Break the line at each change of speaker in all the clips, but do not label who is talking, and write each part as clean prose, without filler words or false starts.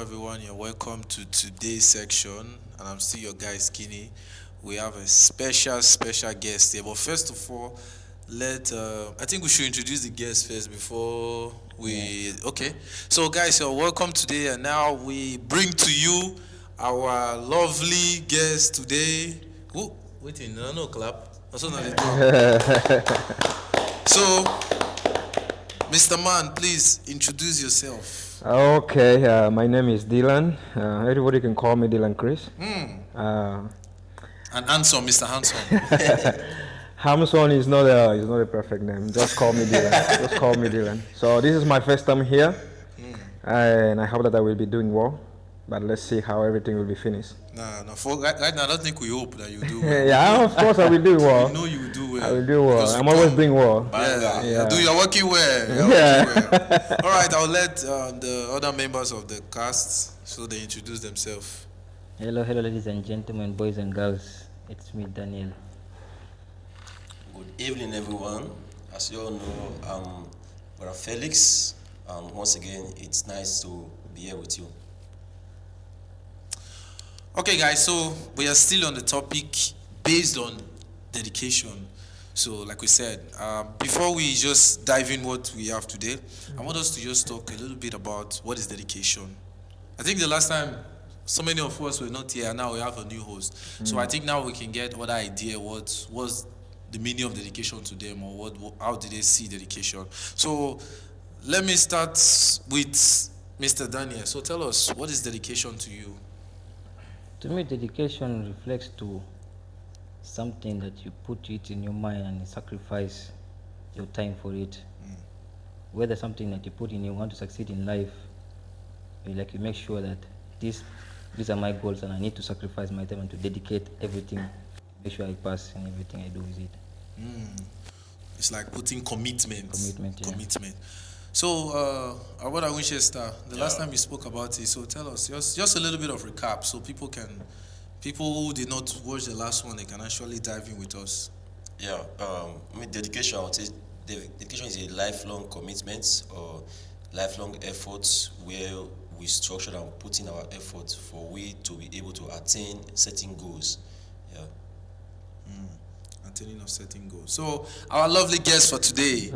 everyone. You're welcome to today's section, and I'm still your guy Skinny. We have a special guest here. But first of all, I think we should introduce the guest first before we. Okay. So, guys, you're welcome today, and now we bring to you our lovely guest today. Oh, waiting, no clap. Also, not So, Mr. Man, please introduce yourself.
Okay, my name is Dylan. Everybody can call me Dylan Chris.
And handsome, Mr. Handsome.
Hamson is not a perfect name. Just call me Dylan. Just call me Dylan. So this is my first time here, and I hope that I will be doing well. But let's see how everything will be finished.
No. Right now, I don't think we hope that you do well.
Yeah, of course I will do well.
We know you will do well.
I will do well. I'm always doing well.
Yeah. You're working well. You're working well. All right, I'll let the other members of the cast so they introduce themselves.
Hello, ladies and gentlemen, boys and girls. It's me, Daniel.
Good evening, everyone. As you all know, I'm Brother Felix, and once again, it's nice to be here with you.
Okay, guys, so we are still on the topic based on dedication. So, like we said, before we just dive in what we have today, I want us to just talk a little bit about what is dedication. I think the last time so many of us were not here, and now we have a new host. So I think now we can get other idea what was the meaning of dedication to them, or how did they see dedication. So let me start with Mr. Daniel. So tell us, what is dedication to you?
To me, dedication reflects to something that you put it in your mind and you sacrifice your time for it. Whether something that you put in, you want to succeed in life, you make sure that these are my goals and I need to sacrifice my time and to dedicate everything, make sure I pass in everything I do with it.
It's like putting commitment.
Commitment.
So, Awada Winchester, the last time you spoke about it, so tell us just a little bit of recap so people who did not watch the last one, they can actually dive in with us.
Yeah, dedication, I would say dedication is a lifelong commitment or lifelong efforts where we structure and put in our efforts for we to be able to attain certain goals. Yeah.
Attaining of certain goals. So, our lovely guest for today,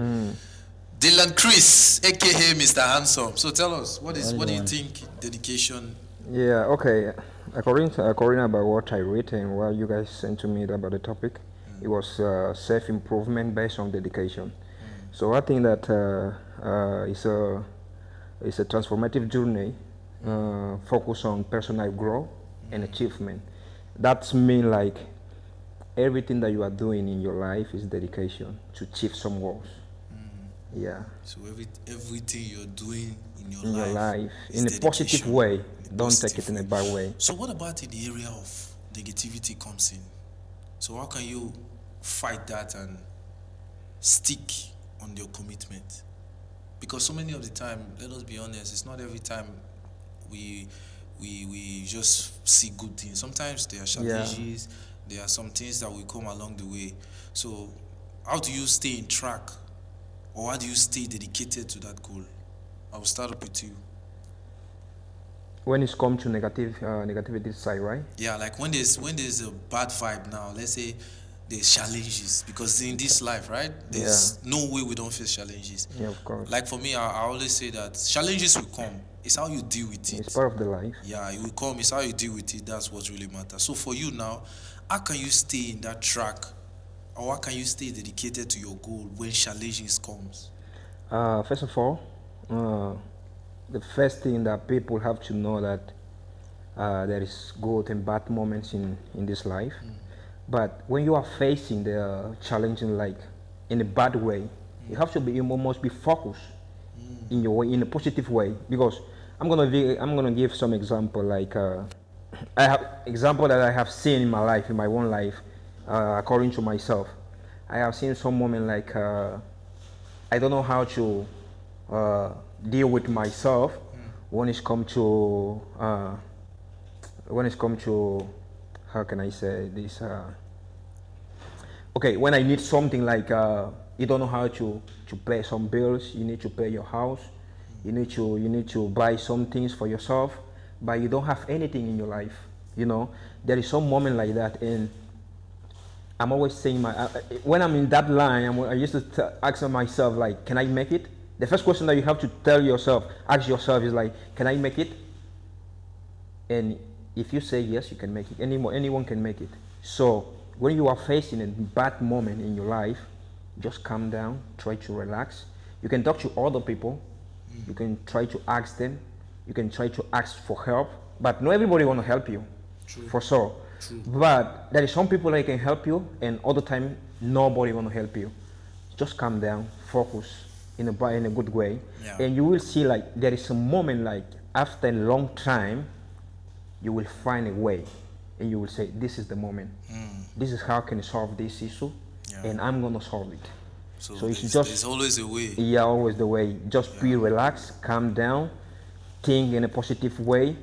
Dylan Chris, aka Mr. Handsome. So tell us, what do you think dedication?
Yeah, okay. According about what I read and what you guys sent to me about the topic, it was self-improvement based on dedication. So I think that it's a transformative journey focused on personal growth and achievement. That's mean like everything that you are doing in your life is dedication to achieve some goals. Yeah.
So everything you're doing in your
life in a
dedication.
positive way. Don't take it in a bad way.
So what about in the area of negativity comes in? So how can you fight that and stick on your commitment? Because so many of the time, let us be honest, it's not every time we just see good things. Sometimes there are challenges, there are some things that will come along the way. So how do you stay in track? Or how do you stay dedicated to that goal? I will start up with you.
When it's come to negativity side, right?
Yeah, like when there's a bad vibe now, let's say there's challenges, because in this life, right, there's no way we don't face challenges.
Yeah, of course.
Like for me, I always say that challenges will come. It's how you deal with it.
It's part of the life.
Yeah, it will come. It's how you deal with it. That's what really matters. So for you now, how can you stay in that track? Or how can you stay dedicated to your goal when challenges comes?
First of all, the first thing that people have to know that there is good and bad moments in this life. But when you are facing the challenging like in a bad way, you have to be, you must be focused in your way, in a positive way. Because I'm gonna give some example. Like I have example that I have seen in my life, in my own life. According to myself, I have seen some moment like I don't know how to deal with myself when it's come to how can I say this? Okay, when I need something like you don't know how to pay some bills, you need to pay your house, you need to buy some things for yourself, but you don't have anything in your life. You know, there is some moment like that, and I'm always saying when I'm in that line, I used to ask myself like, can I make it? The first question that you have to ask yourself is like, can I make it? And if you say yes, you can make it. Anyone can make it. So when you are facing a bad moment in your life, just calm down, try to relax. You can talk to other people. You can try to ask them. You can try to ask for help. But not everybody want to help you, for sure. But there is some people that can help you, and other time nobody want to help you. Just calm down, focus in a good way, and you will see like there is a moment like after a long time, you will find a way, and you will say, this is the moment. This is how I can solve this issue, and I'm gonna solve it.
So there's always a way.
Yeah, always the way. Just be relaxed, calm down, think in a positive way.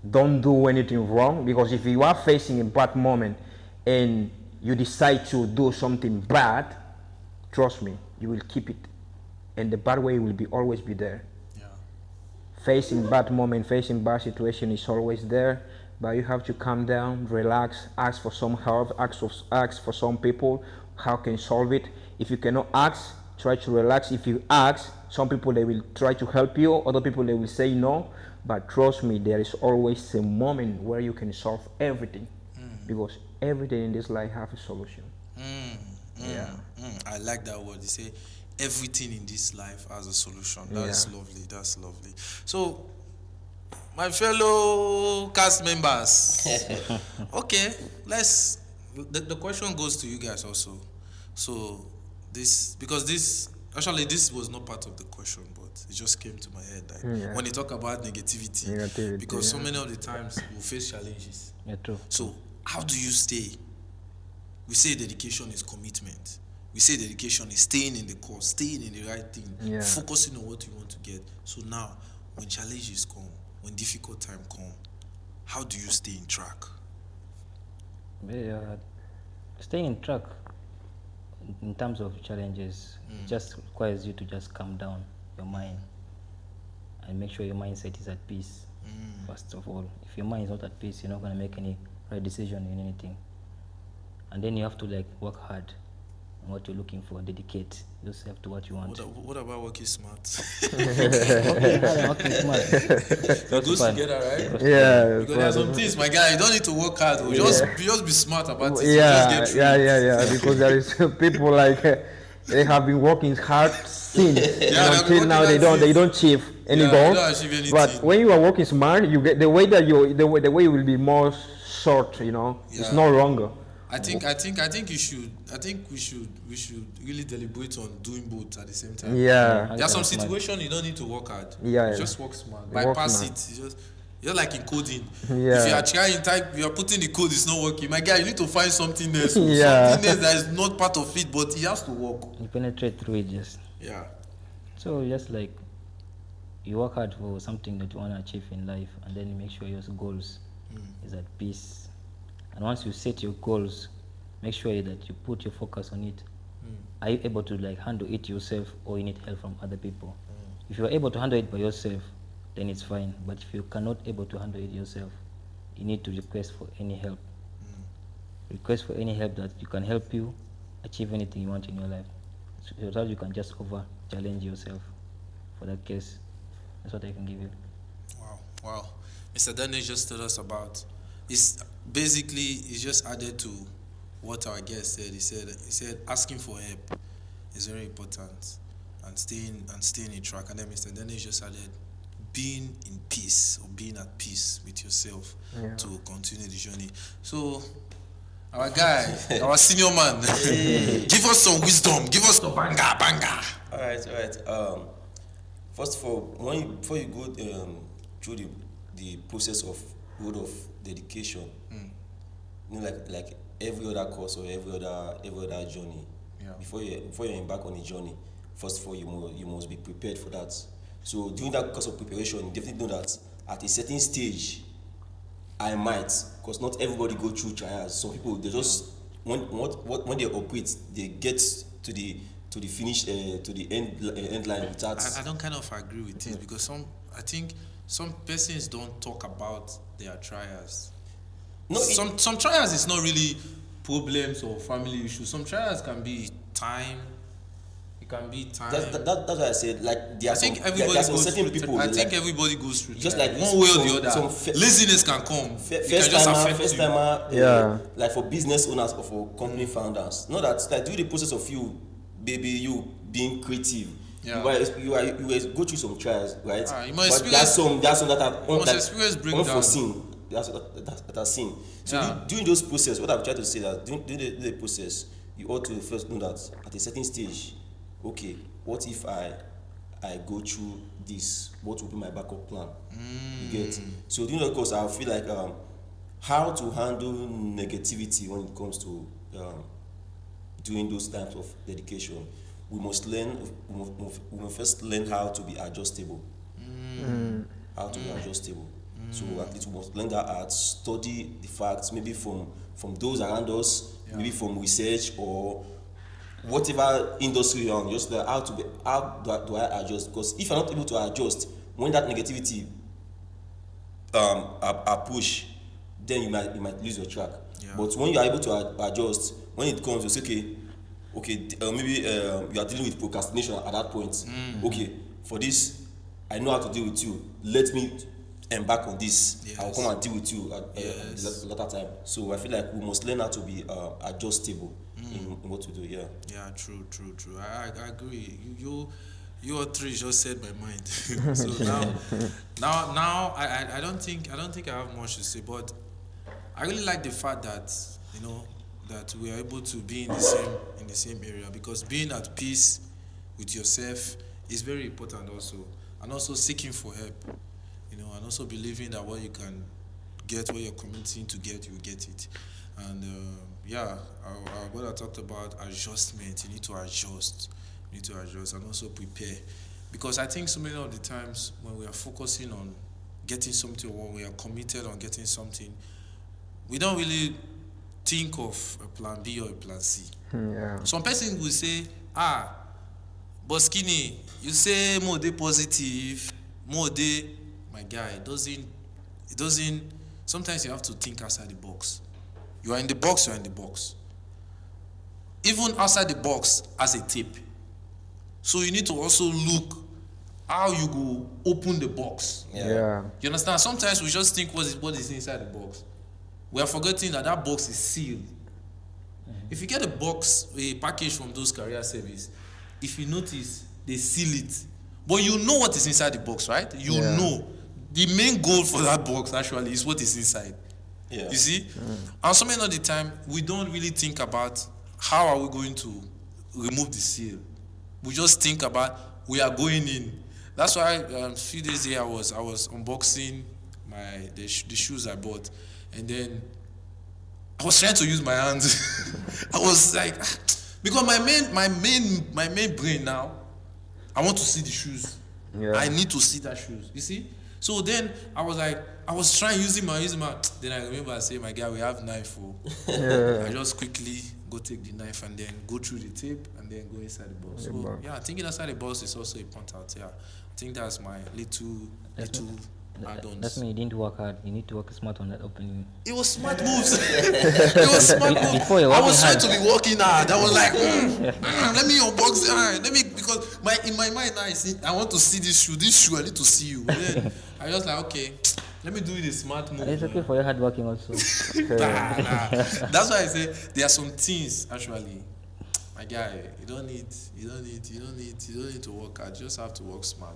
Don't do anything wrong, because if you are facing a bad moment and you decide to do something bad, trust me, you will keep it, and the bad way will always be there. Facing bad moment, facing bad situation is always there, but you have to calm down, relax, ask for some help, ask for some people how can solve it. If you cannot ask, try to relax. If you ask, some people they will try to help you, other people they will say no. But trust me, there is always a moment where you can solve everything, because everything in this life has a solution.
I like that word. You say everything in this life has a solution. That's lovely. That's lovely. So, my fellow cast members, okay, the question goes to you guys also. So this was not part of the question, but it just came to my head when you talk about negativity, because so many of the times we face challenges.
True.
So how do you stay? We say dedication is commitment. We say dedication is staying in the course, staying in the right thing, focusing on what you want to get. So now, when challenges come, when difficult time come, how do you stay in track?
Staying in track in terms of challenges just requires you to just calm down your mind and make sure your mindset is at peace. First of all, if your mind is not at peace, you're not going to make any right decision in anything. And then you have to like work hard on what you're looking for, dedicate yourself to what you want.
What about working smart?
Working smart.
It goes together, right?
Yeah.
Because there are some things, my guy, you don't need to work hard. Just be smart about it.
Yeah,
Just get through it.
Because there is people like they have been working hard since until now they don't achieve any goal.
They don't achieve anything.
But when you are working smart, you get the way that the way will be more short. It's no longer.
I think we should really deliberate on doing both at the same time.
Yeah.
There are some situations you don't need to work hard.
Yeah.
Just work smart. Bypass it. You're like in coding.
Yeah.
If you are trying type, you are putting the code, it's not working. My guy, you need to find something else.
Yeah.
Something else that is not part of it, but it has to work.
You penetrate through it just.
Yeah.
So just like you work hard for something that you want to achieve in life, and then you make sure your goals is at peace. And once you set your goals, make sure that you put your focus on it. Are you able to like handle it yourself, or you need help from other people? If you are able to handle it by yourself, then it's fine. But if you cannot able to handle it yourself, you need to request for any help. Request for any help that you can help you achieve anything you want in your life, so that you can just challenge yourself. For that case, that's what I can give you.
Wow. Mr. Daniel just told us about. It's just added to what our guest said. He said asking for help is very important, and staying in track. And then Mr. Daniel just added being in peace, or being at peace with yourself to continue the journey. So our guy, our senior man, give us some wisdom, give us the banger.
All right. First of all, before you go through the process of road of dedication, like every other course or every other journey, before you embark on a journey, first of all you must be prepared for that. So during that course of preparation, you definitely know that at a certain stage, I might, because not everybody go through trials. Some people, they just when they operate, they get to the finish to the end line without.
I don't kind of agree with this, because I think some persons don't talk about their trials.
No,
Some trials is not really problems or family issues. Some trials can be time. It can be time.
that's why I said, like, there
I
are some,
think
there
everybody
are some
goes
certain
through.
people.
I
like,
think everybody goes through.
just
trials.
like
one way or the
some
other, laziness can come. It can
first
just
timer,
affect
first
you.
timer,
Yeah.
like for business owners or for company founders. Know that, like, during the process of you, baby, you being creative,
Yeah.
you will go through some trials, right?
You
But
must
there are some that are
must experience breakdown.
unforeseen. That are seen. So
Yeah.
during those process, what I'm trying to say that during the process, you ought to first know that at a certain stage, okay, what if I go through this? What will be my backup plan? You get. So during the course, I feel like how to handle negativity when it comes to doing those types of dedication. We must learn. We must first learn how to be adjustable. How to be adjustable. So at least we must learn that art, study the facts, maybe from those around us, maybe from research or whatever industry you're on. Just how do I adjust? Because if you're not able to adjust when that negativity are push, then you might lose your track.
Yeah.
But when you are able to adjust, when it comes, you say, okay, maybe you are dealing with procrastination at that point. Okay, for this, I know how to deal with you. Let me embark on this.
Yes.
I'll come and deal with you at a later time. So I feel like we must learn how to be adjustable in what we do. Yeah.
Yeah, true. I agree. Your three just said my mind. So now I don't think I have much to say, but I really like the fact that that we are able to be in the same area, because being at peace with yourself is very important also, and also seeking for help, and also believing that what you can get, what you're committing to get, you will get it. And our brother talked about adjustment. You need to adjust. And also prepare, because I think so many of the times when we are focusing on getting something, or when we are committed on getting something, we don't really think of a plan B or a plan C.
Yeah.
Some person will say, but Skinny, you say more day positive, more day, my guy, it doesn't, sometimes you have to think outside the box. You are in the box. Even outside the box as a tip. So you need to also look how you go open the box.
Yeah.
You understand? Sometimes we just think what is inside the box. We are forgetting that box is sealed. If you get a package from those career service, if you notice, they seal it. But you know what is inside the box, right? You know. The main goal for that box actually is what is inside.
Yeah.
You see? And so many of the time, we don't really think about how are we going to remove the seal. We just think about we are going in. That's why a few days ago I was unboxing the shoes I bought, and then I was trying to use my hands. I was like, because my main brain now, I want to see the shoes.
Yeah.
I need to see that shoes. You see? So then I was trying using my. Then I remember I said, my guy, we have knife. I just quickly go take the knife and then go through the tape and then go inside the box. So yeah, thinking outside the box is also important. Yeah, I think that's my little add-ons.
That means you didn't work hard. You need to work smart on that opening.
It was smart moves. It was smart moves.
Before you're
I was trying
working
to be working hard. I was like, let me unbox it. Because in my mind now I want to see this shoe. I need to see you. Then I was like, okay, let me do it a smart move.
It's okay for your hard working also.
Nah. That's why I say there are some things actually. My guy, you don't need to work hard. You just have to work smart.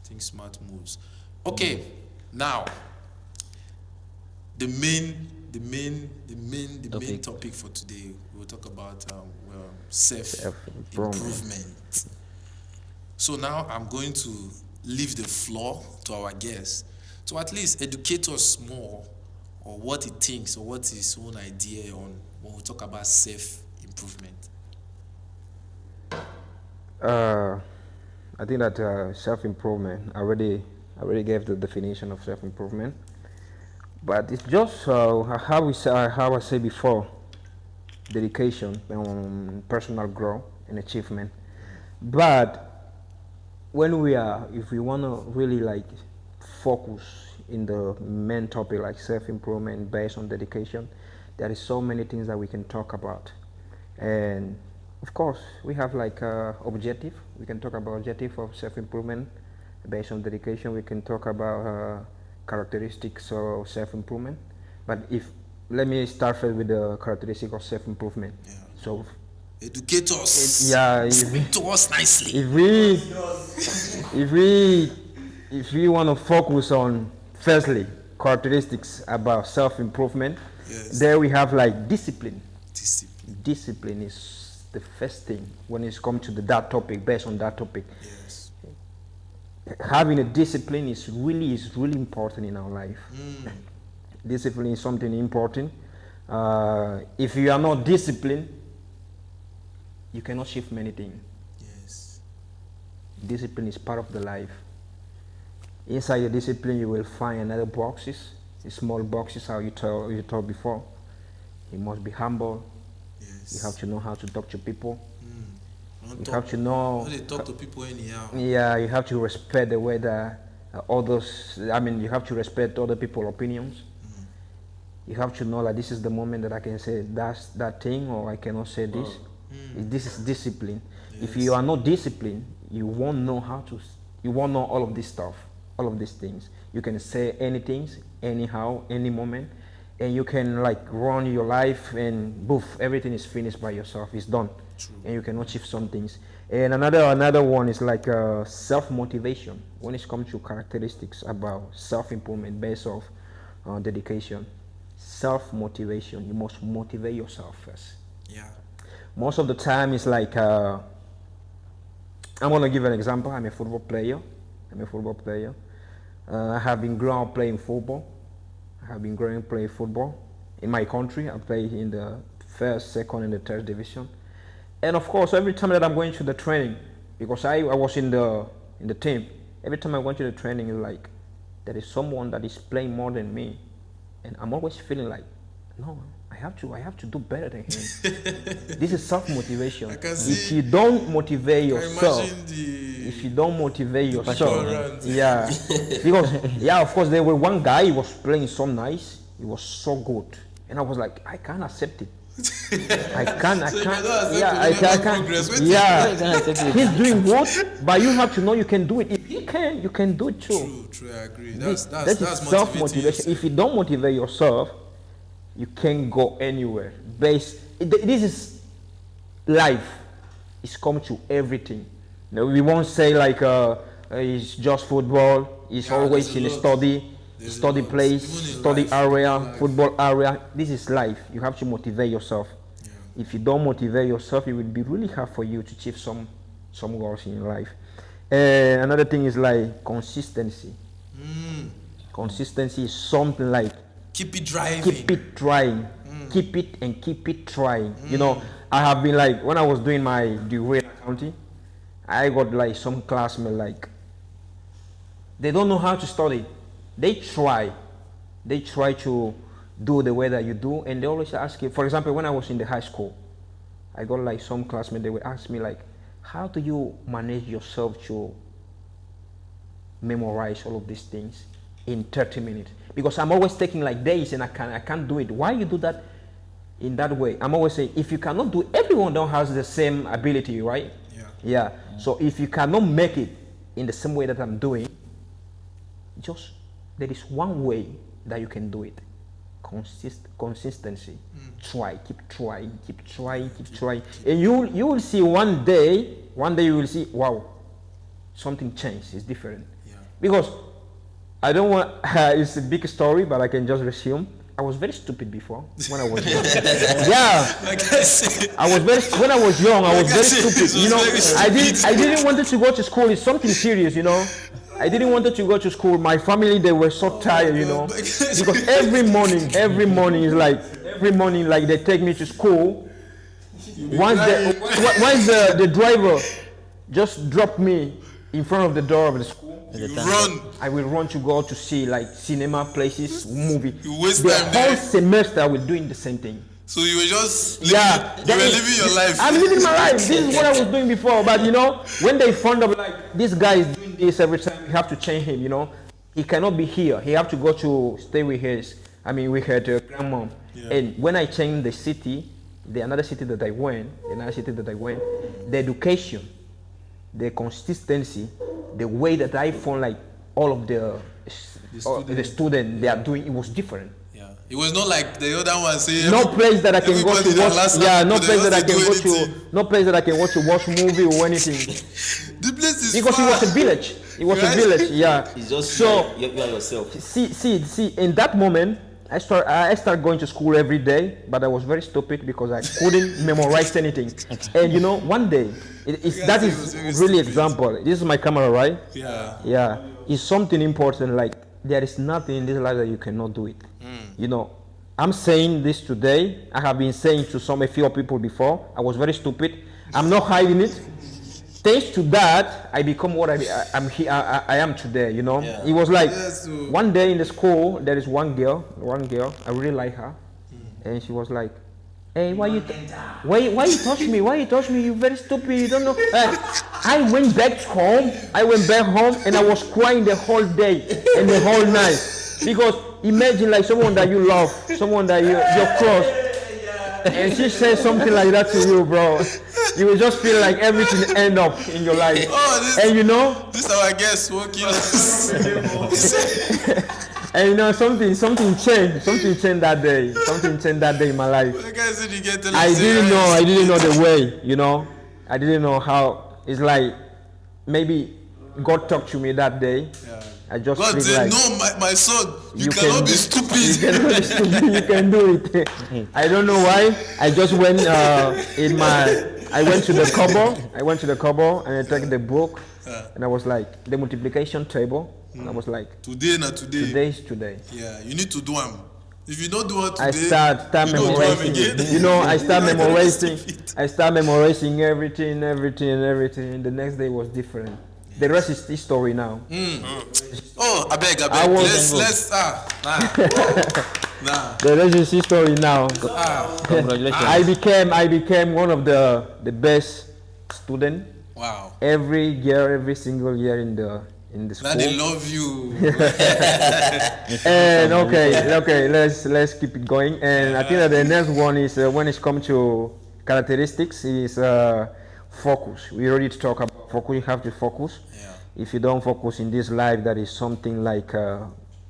Think smart moves. Okay, now the main topic for today, we'll talk about self-improvement. So now I'm going to leave the floor to our guests to at least educate us more on what he thinks or what his own idea on when we talk about self-improvement.
I think that self-improvement, I already gave the definition of self-improvement, but it's just how I said before, dedication, personal growth and achievement. But if we want to really like focus in the main topic like self-improvement based on dedication, there is so many things that we can talk about. And of course, we have like objective. We can talk about objective of self-improvement based on dedication. We can talk about characteristics of self-improvement. But if let me start first with the characteristic of self-improvement.
Yeah.
So,
Educate us.
yeah,
Speak to us nicely.
if we want to focus on firstly characteristics about self-improvement,
Yes.
there we have like discipline.
Discipline.
Discipline is the first thing when it's come to that topic, based on that topic.
Yes.
Having a discipline is really important in our life. Discipline is something important. If you are not disciplined, you cannot shift many things.
Yes.
Discipline is part of the life. Inside the discipline, you will find another boxes, the small boxes. How you told before. You must be humble.
Yes.
You have to know how to talk to people.
Don't
You
talk,
have to know.
don't they talk to people anyhow.
Yeah, you have to respect the way that others. I mean, you have to respect other people's opinions. You have to know that this is the moment that I can say that thing, or I cannot say this. This is discipline. If you are not disciplined, you won't know how to. You won't know all of this stuff, all of these things. You can say anything, anyhow, any moment, and you can like run your life, and boof, everything is finished by yourself. It's done, and you can achieve some things. And another one is like self-motivation. When it comes to characteristics about self-improvement based off dedication, self-motivation. You must motivate yourself first.
Yeah.
Most of the time it's like I'm gonna give an example. I'm a football player. I have been growing up playing football. Playing football in my country. I play in the first, second, and the third division. And of course, every time that I'm going to the training, because I was in the team, every time I went to the training, it's like there is someone that is playing more than me, and I'm always feeling like, no, I have to do better than him. This is self-motivation.
I can see-
If you don't motivate
I
yourself,
imagine the.
if you don't motivate
people
yourself,
around.
yeah, because yeah, of course there was one guy, he was playing so nice, he was so good, and I was like, I can't accept it. I can't,
So if you don't accept
yeah,
it, you
I
never
can't,
progress. Wait
yeah.
You can't accept it.
He's doing what, but you have to know you can do it. If you can do it too.
True, I agree.
This-
That's
that is
motivating
self-motivation.
yourself.
If you don't motivate yourself, you can't go anywhere. This is life. It's come to everything. No, we won't say like it's just football. It's
Yeah,
always
there's a
in a
lot.
study,
There's a
study
lot.
place,
Even in
study
life,
area,
life.
football area. This is life. You have to motivate yourself.
Yeah.
If you don't motivate yourself, it will be really hard for you to achieve some goals in your life. Another thing is like consistency. Consistency is something like
Keep it driving.
keep it trying, keep it and keep it trying. You know, I have been like, when I was doing my degree in accounting, I got like some classmates like they don't know how to study. They try to do the way that you do, and they always ask you. For example, when I was in the high school, I got like some classmates. They would ask me like, how do you manage yourself to memorize all of these things in 30 minutes? Because I'm always taking like days and I can't do it. Why you do that in that way? I'm always saying, if you cannot do it, everyone don't has the same ability, right? Yeah. So if you cannot make it in the same way that I'm doing, just there is one way that you can do it. Consistency. Keep trying, and you will see one day you will see, wow, something changed. It's different.
Yeah.
Because I don't want. It's a big story, but I can just resume. I was very stupid before when I was young. Yeah,
Like I said,
I was very. When I was young, I was
Like I
very
said,
stupid.
this was
You know,
very stupid.
I didn't want to go to school. It's something serious, you know. I didn't want to go to school. My family, they were so tired, you know,
God.
because every morning is like they take me to school. Once the driver just dropped me in front of the door of the school,
you run.
I will run to go to see like cinema places, movie.
You waste
The
time
whole
there.
semester I was doing the same thing.
So you were just living,
Yeah,
you
that
were
is-
living your life.
I'm living my life. This is what I was doing before. But you know, when they found out like this guy is doing this every time, we have to change him. You know, he cannot be here. He have to go to stay with with her grandmom.
Yeah.
And when I changed the city, another city that I went, the education, the consistency, the way that I found like all of the student they are doing, it was different.
Yeah. It was not like the other one saying
No place that I can go to watch. Yeah, no place that I can go to. No place that I can watch movie or anything.
The place is
Because
far.
it was a village. It was
Right?
a village. Yeah.
It's just
So
you are yourself.
see. In that moment, I started going to school every day, but I was very stupid because I couldn't memorize anything. And one day, that
was very
is really
stupid.
example. This is my camera, right?
Yeah.
Yeah, it's something important. Like there is nothing in this life that you cannot do it. I'm saying this today. I have been saying to a few people before. I was very stupid. I'm not hiding it. Thanks to that, I become what I am today.
Yeah.
It was like
Yes, so-
one day in the school, there is one girl. I really like her, and she was like, "Hey, why you touch me? Why you touch me? You very stupid. You don't know." I went back home. And I was crying the whole day and the whole night because imagine like someone that you love, someone that you're close, and she says something like that to you, bro. You will just feel like everything end up in your life.
Oh,
And
this our guest working us.
and something changed. Something changed that day. Something changed that day in my life.
The guy said you get
I didn't know the way, I didn't know how. It's like maybe God talked to me that day.
Yeah.
I just
God
feel
said,
like
no, my son, you
can
cannot be
do-
stupid.
You cannot be stupid. You can do it. I don't know why. I just went I went to the cupboard and I took the book and I was like the multiplication table and I was like
Today, not today.
today is today.
Yeah, you need to do them. If you don't do it today,
I start
you don't do 'em
memorizing.
again.
I start memorizing everything. The next day was different. The rest is history now.
Oh, I beg.
I won't
Let's nah.
The rest is history now.
Congratulations.
I became one of the best student
Wow.
every single year in the
Now they
school.
love you.
And okay, let's keep it going. And I think that the next one is when it's come to characteristics is focus. We already talk about focus. You have to focus.
Yeah.
If you don't focus in this life, that is something like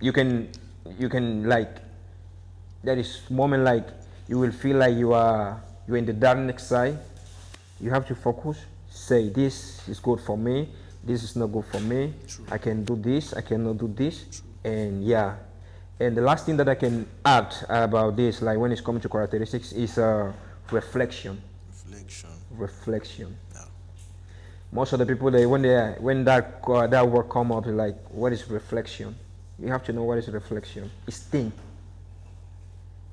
you can like there is moment like you will feel like you're in the darkness side. You have to focus. Say this is good for me. This is not good for me.
True.
I can do this. I cannot do this. And yeah. And the last thing that I can add about this, like when it's coming to characteristics, is reflection. Reflection.
Yeah.
Most of the people when that word come up, they're like, what is reflection? You have to know what is reflection. It's think,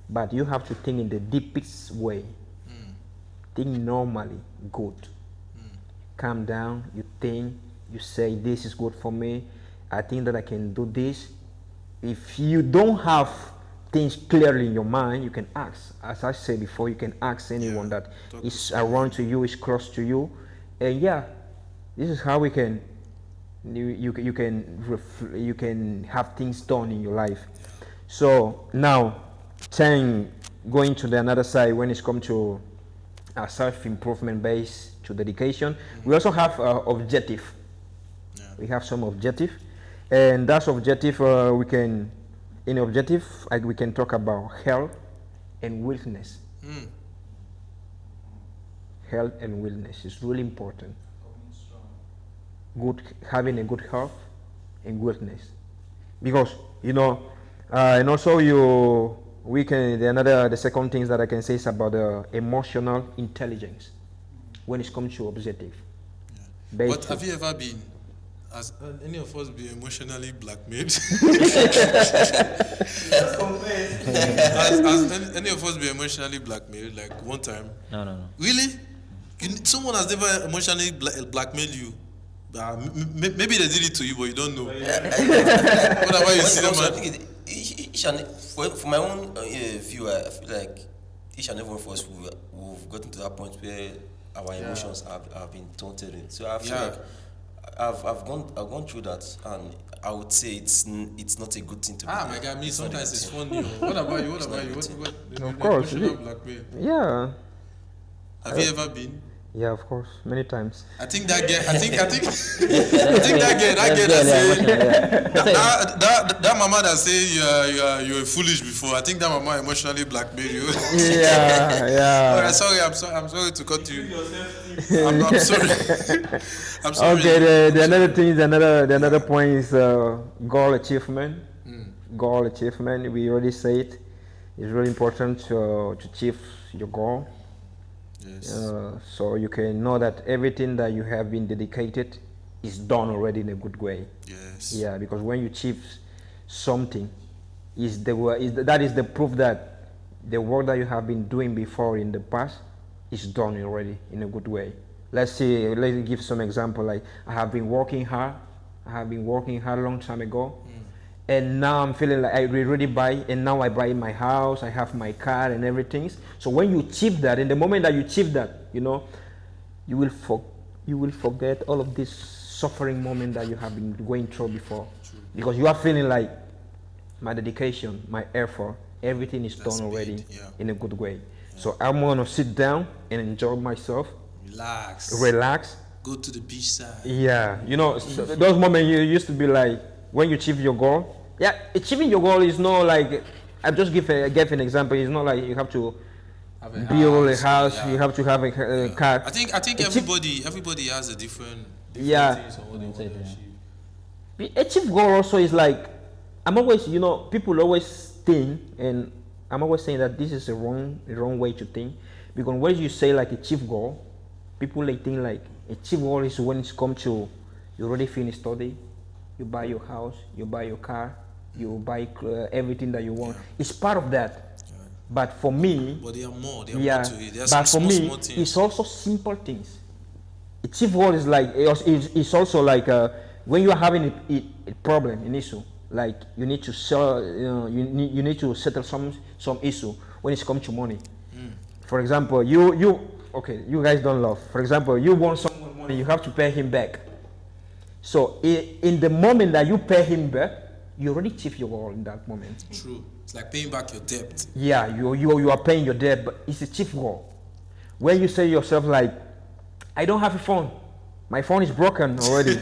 but you have to think in the deepest way. Think normally, good. Calm down. You think. You say this is good for me. I think that I can do this. If you don't have things clearly in your mind, you can ask. As I said before, you can ask anyone that
talk
is around to you, is close to you, and yeah, this is how we can. You can have things done in your life. So now, going to the another side when it's come to self-improvement based to dedication. We also have objective.
Yeah.
We have some objective, and that's objective. We can talk about health and wellness. Health and wellness is really important. Having a good health and wellness, because and also the second things that I can say is about the emotional intelligence when it comes to objective.
But have you ever been, has any of us been emotionally blackmailed? has any of us been emotionally blackmailed? Like one time?
No.
Really? Someone has never emotionally blackmailed you? Maybe they did it to you, but you don't know. Whatever you see them,
I
man.
think for my own view, I feel like each and every one of us we've gotten to that point where our emotions have been taunted in. So I feel like I've gone through that, and I would say it's not a good thing to be
Ah,
there.
my God, me
It's not a
sometimes
good
it's
thing.
funny. Oh. What about you? What about
not
you?
a good
What
Of course,
emotional
it-
blackmail?
Yeah,
Have you ever been?
yeah, of course, many times.
I think that girl. I think that girl that
That's
say
emotional, yeah.
that mama that say you are foolish before. I think that mama emotionally blackmailed you.
Yeah, yeah.
Alright, sorry. I'm sorry to cut you. I'm sorry. I'm sorry.
Okay, the another thing is the another point is goal achievement. Goal achievement. We already said it's really important to achieve your goal.
Yes.
So you can know that everything that you have been dedicated is done already in a good way.
Yes.
Yeah, because when you achieve something, that is the proof that the work that you have been doing before in the past is done already in a good way. Let's me give some example. Like I have been working hard. I have been working hard a long time ago, and now I'm feeling like I already buy, and now I buy my house. I have my car and everything. So when you achieve that, in the moment that you achieve that, you know, you will forget all of this suffering moment that you have been going through before, because you are feeling like my dedication, my effort, everything is
That's
done already
paid, yeah.
in a good way. So I'm gonna sit down and enjoy myself,
Relax.
relax.
Go to the beach side.
Yeah, you know, those moments you used to be like when you achieve your goal. Yeah, achieving your goal is not like I just gave an example. It's not like you have to
Have a
build a house.
yeah.
You have to have a car.
I think everybody has a different
Yeah.
things on what they want to
Yeah.
achieve.
Achieve goal also is like I'm always, you know, people always think, and I'm always saying that this is a wrong way to think, because when you say like achieve goal, people like think like achieve goal is when it's come to you already finish study, you buy your house, you buy your car, you buy everything that you want. It's part of that, but for me,
But there are more. There are
yeah,
more to it. There are
but
some
for
small
me,
things.
it's also simple things. Achieve goal is like it's also like when you are having a problem, an issue, like you need to sell, you need to settle some issue when it comes to money. For example, you guys don't love. For example, you want someone money, you have to pay him back. So in the moment that you pay him back, you already achieve your goal in that moment.
True. It's like paying back your debt.
Yeah, you are paying your debt, but it's a chief goal. When you say to yourself like, I don't have a phone. My phone is broken already.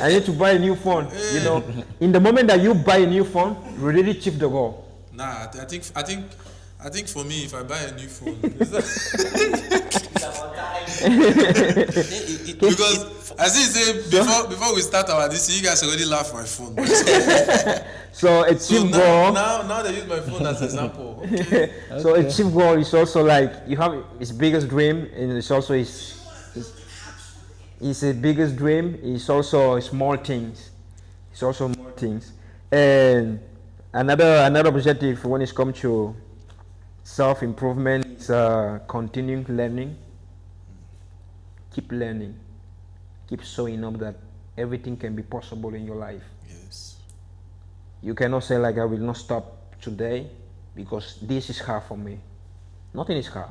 I need to buy a new phone. You know, in the moment that you buy a new phone, you already achieve the goal.
Nah, I think for me, if I buy a new phone, because as he say before we start our this, you guys already laugh my phone.
So a
So
chief goal.
now they use my phone as example. Okay.
So a chief goal is also like you have his biggest dream, and it's also his biggest dream. It's also small things. It's also small things, and another objective when it comes to self improvement is continuing learning. Keep learning. Keep showing up that everything can be possible in your life.
Yes.
You cannot say like I will not stop today because this is hard for me. Nothing is hard.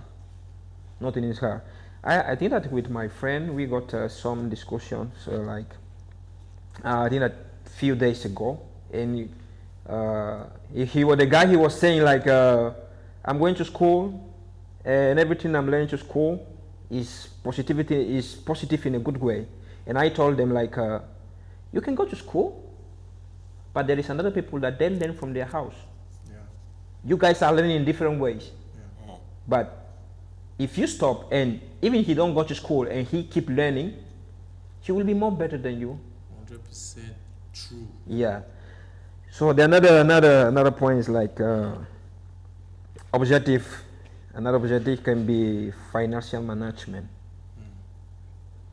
Nothing is hard. I think that with my friend we got some discussions like I think that few days ago, and he was the guy. He was saying like I'm going to school, and everything I'm learning to school is positive in a good way. And I told them like you can go to school, but there is another people that they learn from their house.
Yeah.
You guys are learning in different ways. But if you stop and even he don't go to school and he keep learning, he will be more better than you.
100% true.
Yeah. So the another point is like objective. Another objective can be financial management.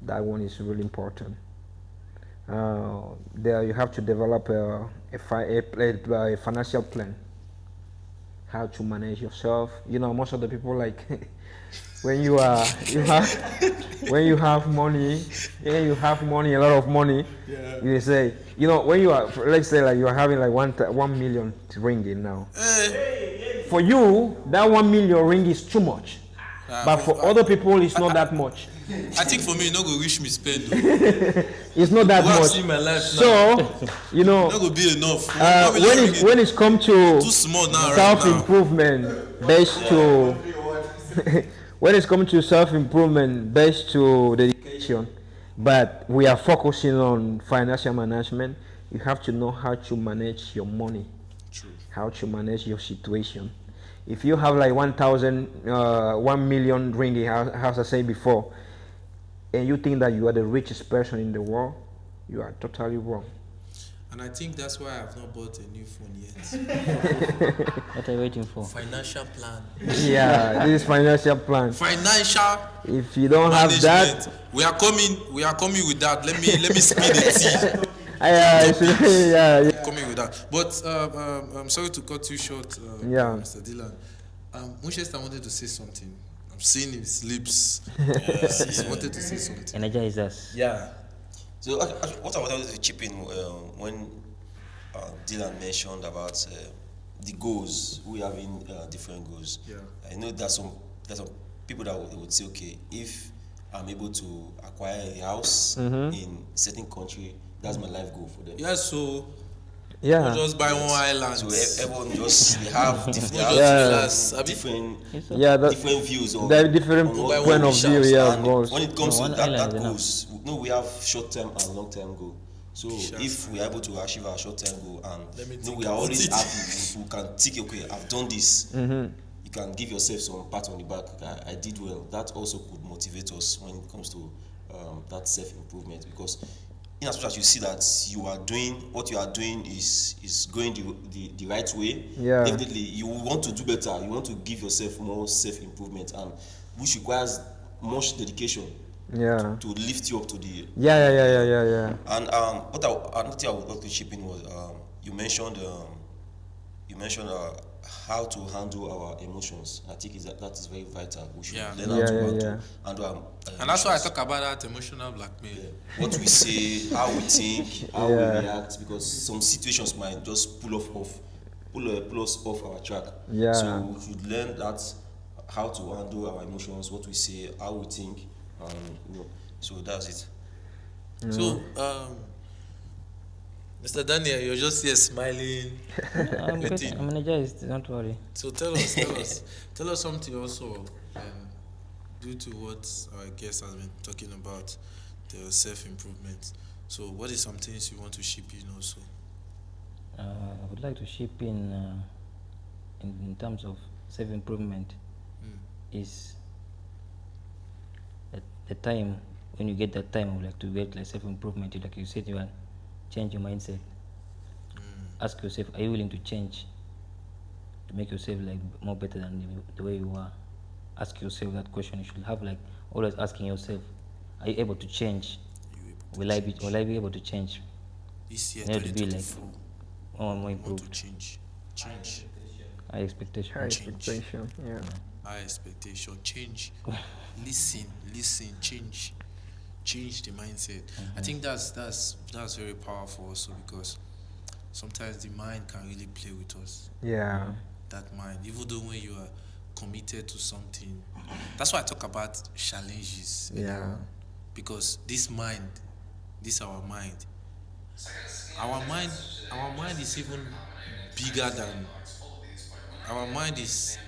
That one is really important. There you have to develop a financial plan. How to manage yourself. You know, most of the people like when you have money, a lot of money.
Yeah.
You say, you know, when you are, let's say like you are having like 1 million ringgit now. For you, that 1 million ring is too much. But for other people, it's not that much.
I think for me, no go reach me spend. though.
It's not that
What I've
much.
seen in my life now,
So, you know,
no go be enough.
when it's come to
too small now, right now.
self-improvement based to when it's come to self-improvement based to dedication, but we are focusing on financial management. You have to know how to manage your money,
True.
how to manage your situation. If you have like 1 million ringgit, as I said before, and you think that you are the richest person in the world, you are totally wrong.
And I think that's why I've not bought a new phone yet.
What are you waiting for?
Financial plan.
Yeah, this is financial plan.
Financial
If you don't have that,
management. We are coming with that. Let me spin the tea.
yeah.
Coming with that. But I'm sorry to cut you short,
Yeah.
Mr. Dylan. Winchester wanted to say something. I'm seeing his lips. He wanted to say something.
Energize us.
Yeah.
So what I wanted to chip in when Dylan mentioned about the goals, we having different goals.
Yeah.
I know there's some people that would say, okay, if I'm able to acquire a house in certain country, that's my life goal for them.
Yeah, so
Yeah.
we'll just buy one island.
So everyone just they have
Relax.
different
Yeah,
different views on
there are different
on what
point
we
of
shall
view, yeah, of
stand.
course.
When it comes
No,
to
one
that
island is
goals, we have short-term and long-term goal. So if we are able to achieve our short-term goal
Let me
and
think
we are
about
always
it.
happy, we can think, okay, I've done this. You can give yourself some pat on the back. I did well. That also could motivate us when it comes to that self-improvement, because in as much as you see that you are doing what you are doing is going the right way,
Yeah.
definitely you want to do better. You want to give yourself more self-improvement, and which requires much dedication
Yeah.
to lift you up to the.
Yeah.
And another thing I would like to chip in was you mentioned how to handle our emotions. I think that is very vital. We should
Yeah.
learn how to
Yeah.
handle our
And that's why I
emotions.
talk about that emotional blackmail.
What we say, how we think, how
Yeah.
we react, because some situations might just pull us off our track.
Yeah.
So we should learn that how to handle our emotions, what we say, how we think, so that's it.
So, Mr. Daniel, you're just here smiling.
I'm good.
Waiting.
I'm energized. Don't worry.
So tell us something also, due to what our guest has been talking about, the self-improvement. So what is some things you want to chip in also?
I would like to chip in terms of self-improvement is at the time when you get that time of like to get like self-improvement, like you said, you want change your mindset. Ask yourself, are you willing to change to make yourself like more better than the way you are? Ask yourself that question. You should have like always asking yourself, are you able to change? Will I be able to change?
This year,
I need to be like
2024,
more
want to
improved.
change.
High expectation.
High expectation. Yeah.
High expectation, change. listen, change the mindset. I think that's very powerful also, because sometimes the mind can really play with us.
Yeah.
That mind, even though when you are committed to something, that's why I talk about challenges. you
Yeah.
know, because this mind, our mind is even bigger than our mind is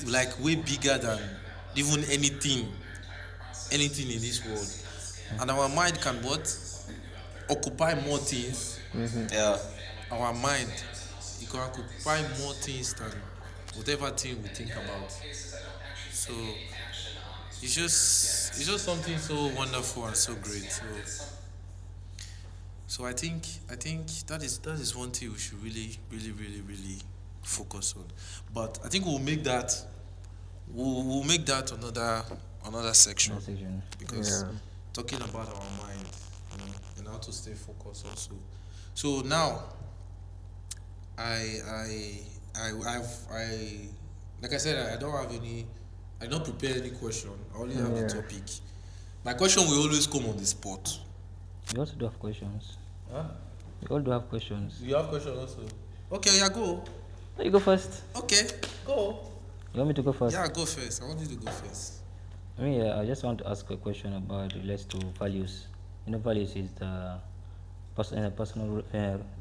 like way bigger than even anything in this world, and our mind can occupy more things.
Yeah.
Our mind, it can occupy more things than whatever thing we think about. So it's just something so wonderful and so great. So I think that is one thing we should really focus on. But I think we'll make that another section,
That section.
because
Yeah.
talking about our mind, and how to stay focused also. So now I like I said, I don't prepare any question. I only have the
Yeah.
topic. My question will always come on the spot.
We also do have questions.
Huh?
We all do have questions.
You have question also? Okay, yeah, go.
You go first.
Okay, go.
You want me to go first?
Yeah, go first. I want you to go first.
I just want to ask a question about relates to values. Values is the personal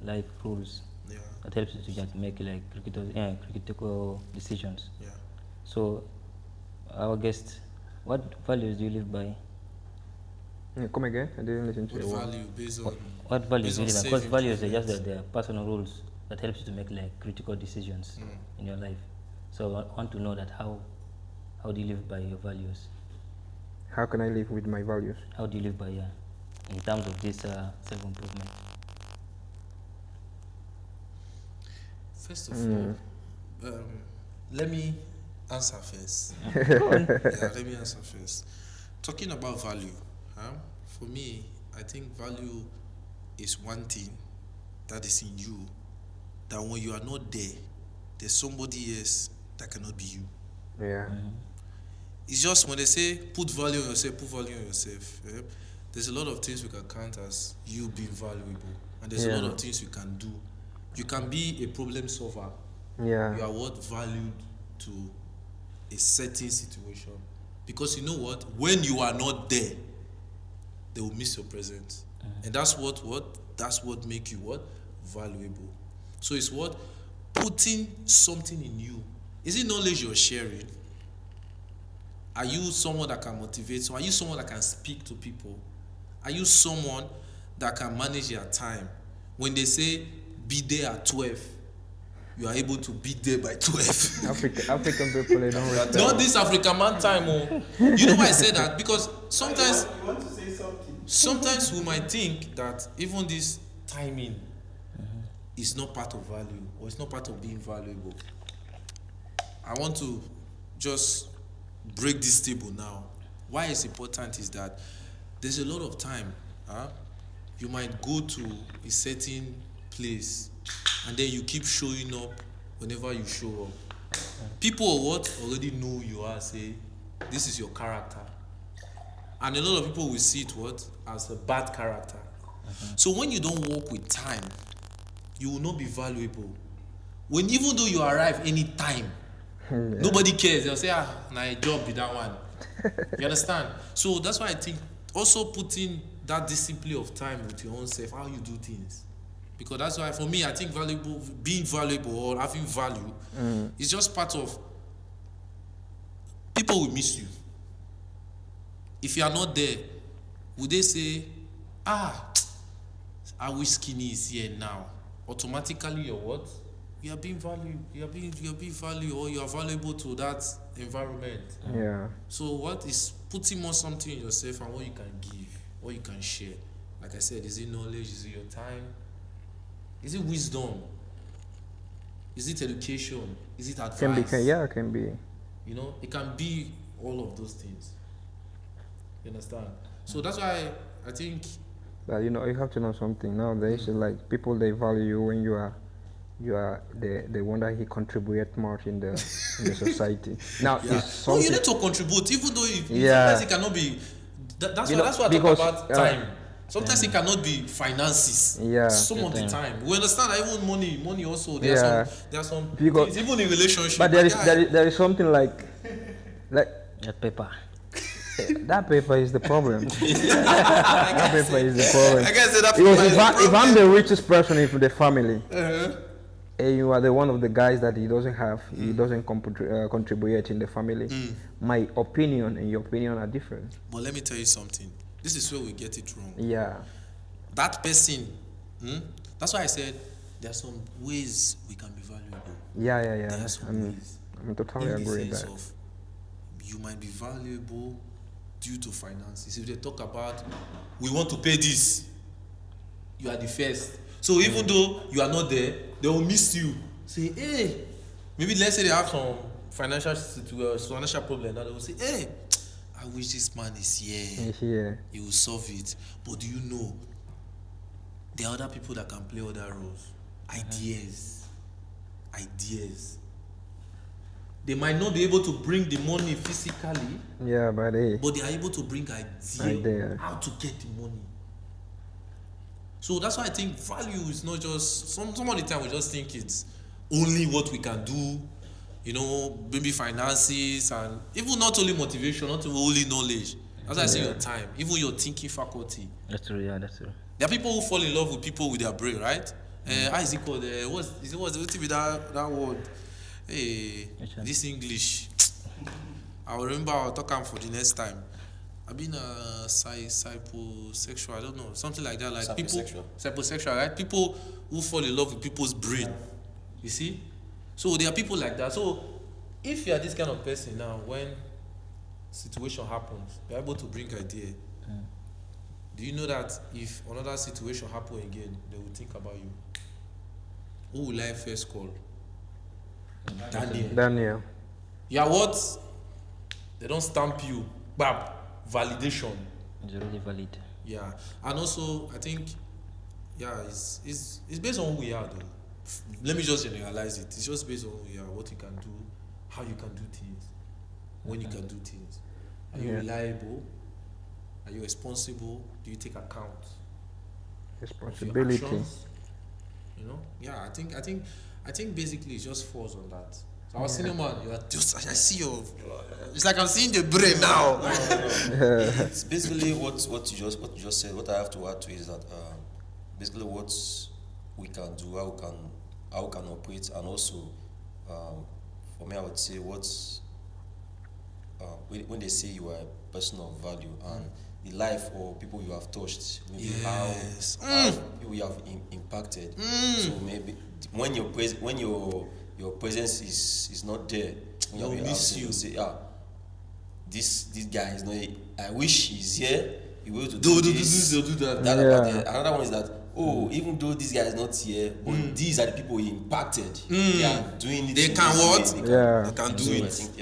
life rules
Yeah,
that helps you to just make like critical decisions.
yeah.
So, our guest, what values do you live by?
Come again? I didn't listen to
What
you.
value based on
What values do you
based on
live by? Because
saving
values are just
confidence.
the personal rules that helps you to make like critical decisions in your life. So I want to know that how do you live by your values?
How can I live with my values?
How do you live by in terms of this self-improvement?
First of all, let me answer first. Let me answer first. Talking about value, for me, I think value is one thing that is in you that when you are not there, there's somebody else that cannot be you.
Yeah.
It's just when they say put value on yourself, put value on yourself. There's a lot of things we can count as you being valuable, and there's a lot of things you can do. You can be a problem solver.
Yeah.
You are what valued to a certain situation, because you know what, when you are not there, they will miss your presence, and that's what make you what valuable. So it's what putting something in you. Is it knowledge you're sharing? Are you someone that can motivate? So are you someone that can speak to people? Are you someone that can manage your time? When they say be there at 12, you are able to be there by 12.
African people, they don't respect.
Not this African man time. Oh. You know why I say that? Because sometimes,
You want to say something?
sometimes we might think that even this timing is not part of value, or it's not part of being valuable. I want to just break this table now. Why it's important is that there's a lot of time. You might go to a certain place and then you keep showing up whenever you show up. People already know who you are, say this is your character. And a lot of people will see it as a bad character. So when you don't work with time, you will not be valuable. Even though you arrive anytime, nobody cares. They'll say, now a job be that one. You understand? So that's why I think also putting that discipline of time with your own self, how you do things. Because that's why for me, I think being valuable or having value is just part of, people will miss you. If you are not there, would they say, I wish Skinny is here now? Automatically you're what? You are being valued. You are being valued, or you are valuable to that environment.
Yeah.
So what is putting more something in yourself and what you can give, what you can share? Like I said, is it knowledge? Is it your time? Is it wisdom? Is it education? Is it advice?
Can be.
You know, it can be all of those things. You understand? So that's why I think.
But you have to know something nowadays. Like people, they value you when you are the one that he contribute much in the society. Now,
Yeah.
it's
Well,
something.
you need to contribute, even though
Yeah.
sometimes it cannot be. That's
You
why
know,
I talk
because,
about time. Sometimes it cannot be finances.
Yeah.
Some of the time, we understand that even money also. There
Yeah.
are some
Because-
things, even in relationship.
But there is something like
That paper.
that paper is the problem. That paper is the problem.
I guess that
Because
is the
if I'm the richest person in the family,
Uh-huh.
and you are the one of the guys that he doesn't have, he doesn't contribute in the family. My opinion and your opinion are different.
But let me tell you something. This is where we get it wrong.
Yeah.
That person. That's why I said there are some ways we can be valuable.
Yeah.
There are some ways.
I'm totally
In the
agree with
sense
that.
of you might be valuable due to finances. If they talk about we want to pay this, you are the first. So even though you are not there, they will miss you. Say, hey, maybe let's say they have some financial problem. Now they will say, hey, I wish this man is here.
Yeah.
He will solve it. But do you know there are other people that can play other roles? Ideas. They might not be able to bring the money physically,
Yeah, but hey.
but they are able to bring idea
Idea.
how to get the money. So that's why I think value is not just some of the time we just think it's only what we can do, you know, maybe finances, and even not only motivation, not only knowledge. As I say, your time, even your thinking faculty.
That's true. Yeah, that's true.
There are people who fall in love with people with their brain, right? How is it called? What's with that word? Hey,
Which one?
this English. I'll remember. I'll talk am for the next time. I've been psychosexual. I don't know, something like that. Like psychosexual, right? People who fall in love with people's brain. You see? So there are people like that. So if you are this kind of person now, when situation happens, you're able to bring idea. Do you know that if another situation happen again, they will think about you? Who will I first call?
Daniel.
Yeah, what? They don't stamp you. Bam. Validation.
It's already valid.
Yeah. And also, I think, yeah, it's based on who we are, though. Let me just generalize it. It's just based on who you are, what you can do, how you can do things, when you can do things. Are you reliable? Are you responsible? Do you take account of your
Responsibility.
actions? You know? Yeah, I think basically it just falls on that. So our senior man, you are just, I see your, it's like I'm seeing the brain now.
It's basically what you just said. What I have to add to is that basically what we can do, how we can operate, and also for me, I would say what's when they say you are a person of value and the life or people you have touched, maybe how people you have impacted. So maybe when your presence is not there, when
They'll
you're
miss
absent,
you.
they'll say, this guy is not. I wish he's here. He will do
Do
this.
do that.
That
Yeah.
about it. Another one is that even though this guy is not here, but these are the people he impacted. They are doing it.
They
in
can
this
what?
way.
Yeah.
They can do
So I
it.
think,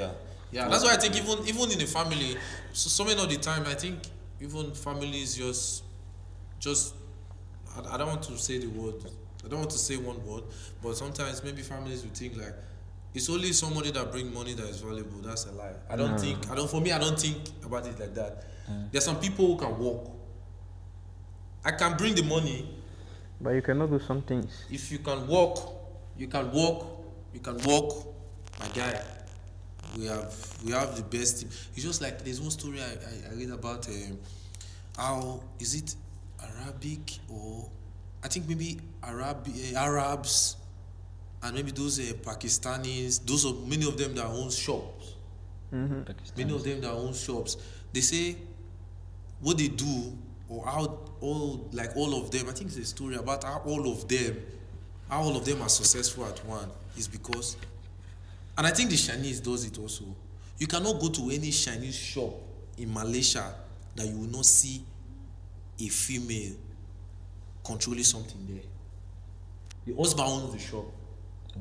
Yeah, that's why I think even in the family, so many of the time I think even families just I don't want to say the word. I don't want to say one word, but sometimes maybe families will think like it's only somebody that bring money that is valuable. That's a lie. I don't think about it like that. There's some people who can work. I can bring the money.
But you cannot do some things.
If you can walk, my guy. We have the best team. It's just like there's one story I read about how is it Arabic or I think maybe Arabs and maybe those Pakistanis. Those are many of them that own shops. Many of them that own shops. They say what they do or how all of them. I think it's a story about how all of them are successful at one is because, and I think the Chinese does it also. You cannot go to any Chinese shop in Malaysia that you will not see a female controlling something there. The husband owns the shop.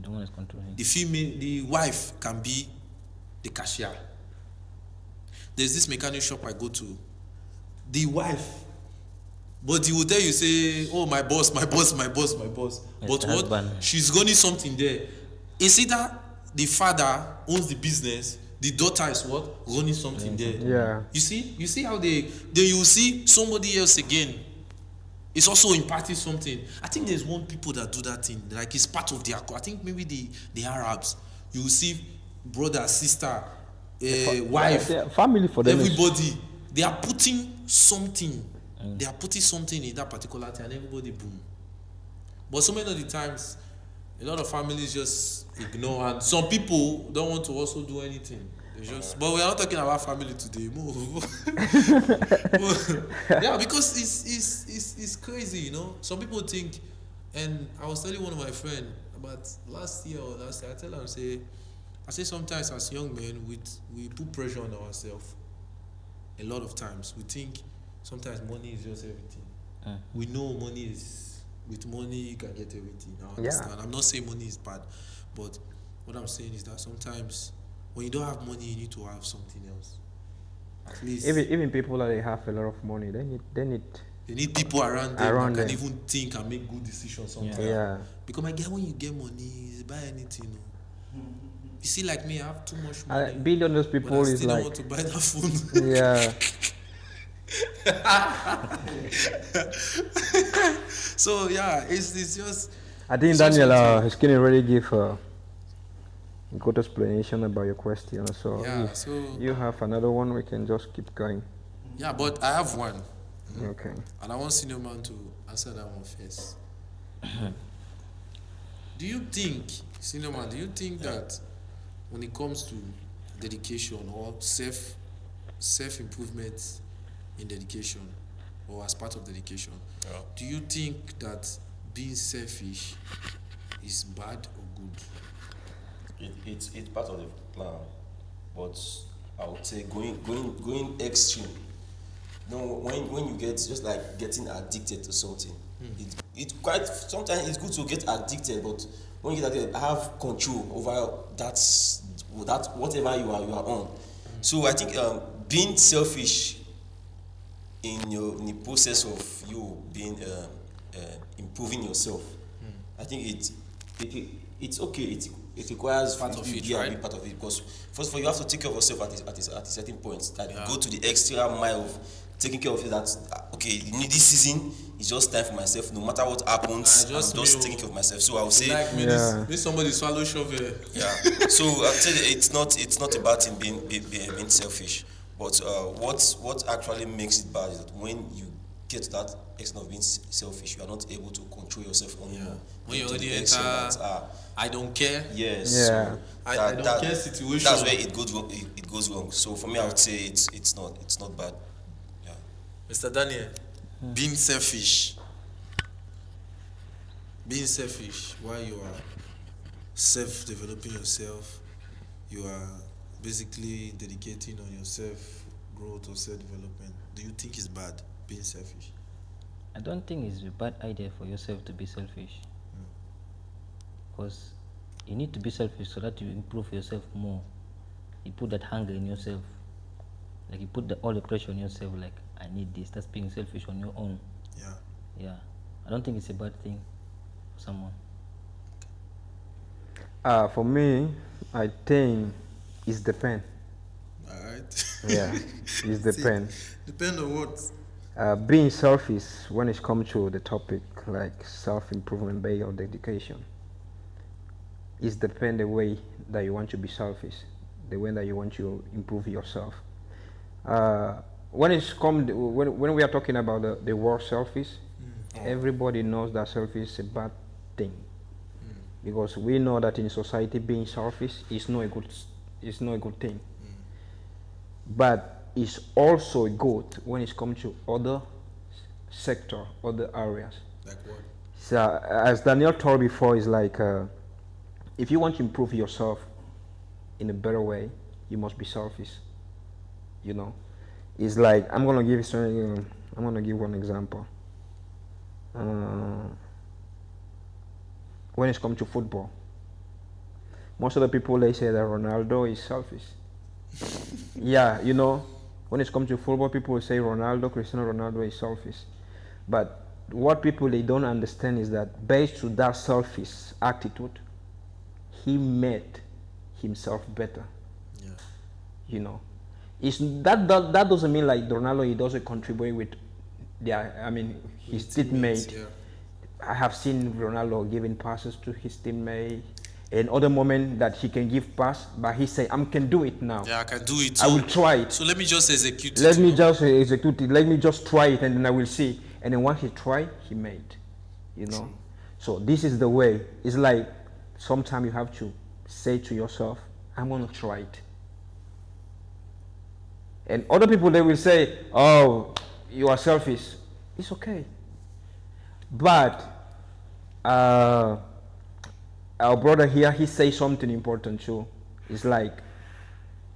The one is controlling.
The wife can be the cashier. There's this mechanic shop I go to. The wife, but he will tell you say, "Oh, my boss."
Yes,
But
the
what?
husband.
She's running something there. It's either the father owns the business, the daughter is what running something there.
Yeah.
You see how then you see somebody else again. It's also impacting something. I think there's one people that do that thing. Like it's part of their. I think maybe the Arabs. You will see brother, sister, wife,
Yeah, family for them.
everybody. They are putting something. They are putting something in that particular thing, and everybody boom. But so many of the times, a lot of families just ignore, and some people don't want to also do anything. They just. But we are not talking about family today. Move. Yeah, because it's crazy, you know. Some people think, and I was telling one of my friends about last year. I tell them, I say sometimes as young men, we put pressure on ourselves. A lot of times we think sometimes money is just everything. We know money is, with money you can get everything. I understand. I'm not saying money is bad, but what I'm saying is that sometimes when you don't have money, you need to have something else. At least
Even people that they have a lot of money, they need.
they need people around them
Around
that can
them.
even think and make good decisions sometimes.
Yeah.
Because my guy, when you get money, you buy anything. You see, like me, I have too much money.
Being on those
but
people
I
is
still don't
like.
want to buy that phone.
Yeah.
So yeah, it's just.
I think
It's just
Daniel
something.
is going to really give good explanation about your question. So
Yeah,
if
so
you have another one, we can just keep going.
yeah, but I have one,
Okay.
and I want Senior Man to answer that one first. Do you think, Senior Man, do you think that when it comes to dedication or self improvement in dedication or as part of dedication,
Yeah.
do you think that being selfish is bad or good?
It's part of the plan, but I would say going extreme. No, when you get just like getting addicted to something, it quite sometimes it's good to get addicted, but when you get addicted, have control over that whatever you are on. So I think being selfish in the process of you being improving yourself, I think it's okay. It requires
Part of it,
yeah,
right?
be part of it, because first of all you have to take care of yourself at a certain point. That
Yeah.
go to the extra mile of taking care of it. That okay, this season is just time for myself. No matter what happens, I'm
just
just
me,
taking care of myself. So I would say
Like me,
Yeah.
this somebody swallow shovel.
yeah. So I'll tell you, it's not about him being selfish, but what actually makes it bad is that when you get to that extent of being selfish, you are not able to control yourself anymore.
When you
To the
already
extent
enter,
that,
I don't care.
yes,
Yeah.
so
I don't care situation.
That's where it goes wrong. It goes wrong. So for me, I would say it's not bad. Yeah.
Mr. Daniel, being selfish. Being selfish while you are self-developing yourself, you are basically dedicating on your self-growth or self-development. Do you think it's bad being selfish?
I don't think it's a bad idea for yourself to be selfish. Because you need to be selfish so that you improve yourself more. You put that hunger in yourself. Like you put all the pressure on yourself, like, I need this. That's being selfish on your own.
Yeah.
Yeah. I don't think it's a bad thing for someone.
For me, I think it's depend.
All right.
Yeah, it's depend.
Depend on what?
Being selfish when it comes to the topic like self-improvement based on dedication, it's depend the way that you want to be selfish, the way that you want to improve yourself. When it's when we are talking about the word selfish, everybody knows that selfish is a bad thing, because we know that in society being selfish is not a good thing. But it's also good when it comes to other sector, other areas.
Like what?
So as Daniel told before, is like if you want to improve yourself in a better way, you must be selfish. You know, it's like I'm gonna give one example. When it comes to football, most of the people they say that Ronaldo is selfish. Yeah, you know, when it comes to football, people say Cristiano Ronaldo is selfish. But what people they don't understand is that based on that selfish attitude, he made himself better.
Yeah.
You know, it's that doesn't mean like Ronaldo he doesn't contribute with his teammate.
Yeah.
I have seen Ronaldo giving passes to his teammate. In other moment that he can give pass, but he say, "I can do it now.
Yeah, I can do it.
I will try it.
So let me just execute
Let
it.
me just execute it. Let me just try it, and then I will see." And then once he tried, he made. You know. So this is the way. It's like sometimes you have to say to yourself, "I'm gonna try it." And other people they will say, "Oh, you are selfish." It's okay. But our brother here, he says something important too. It's like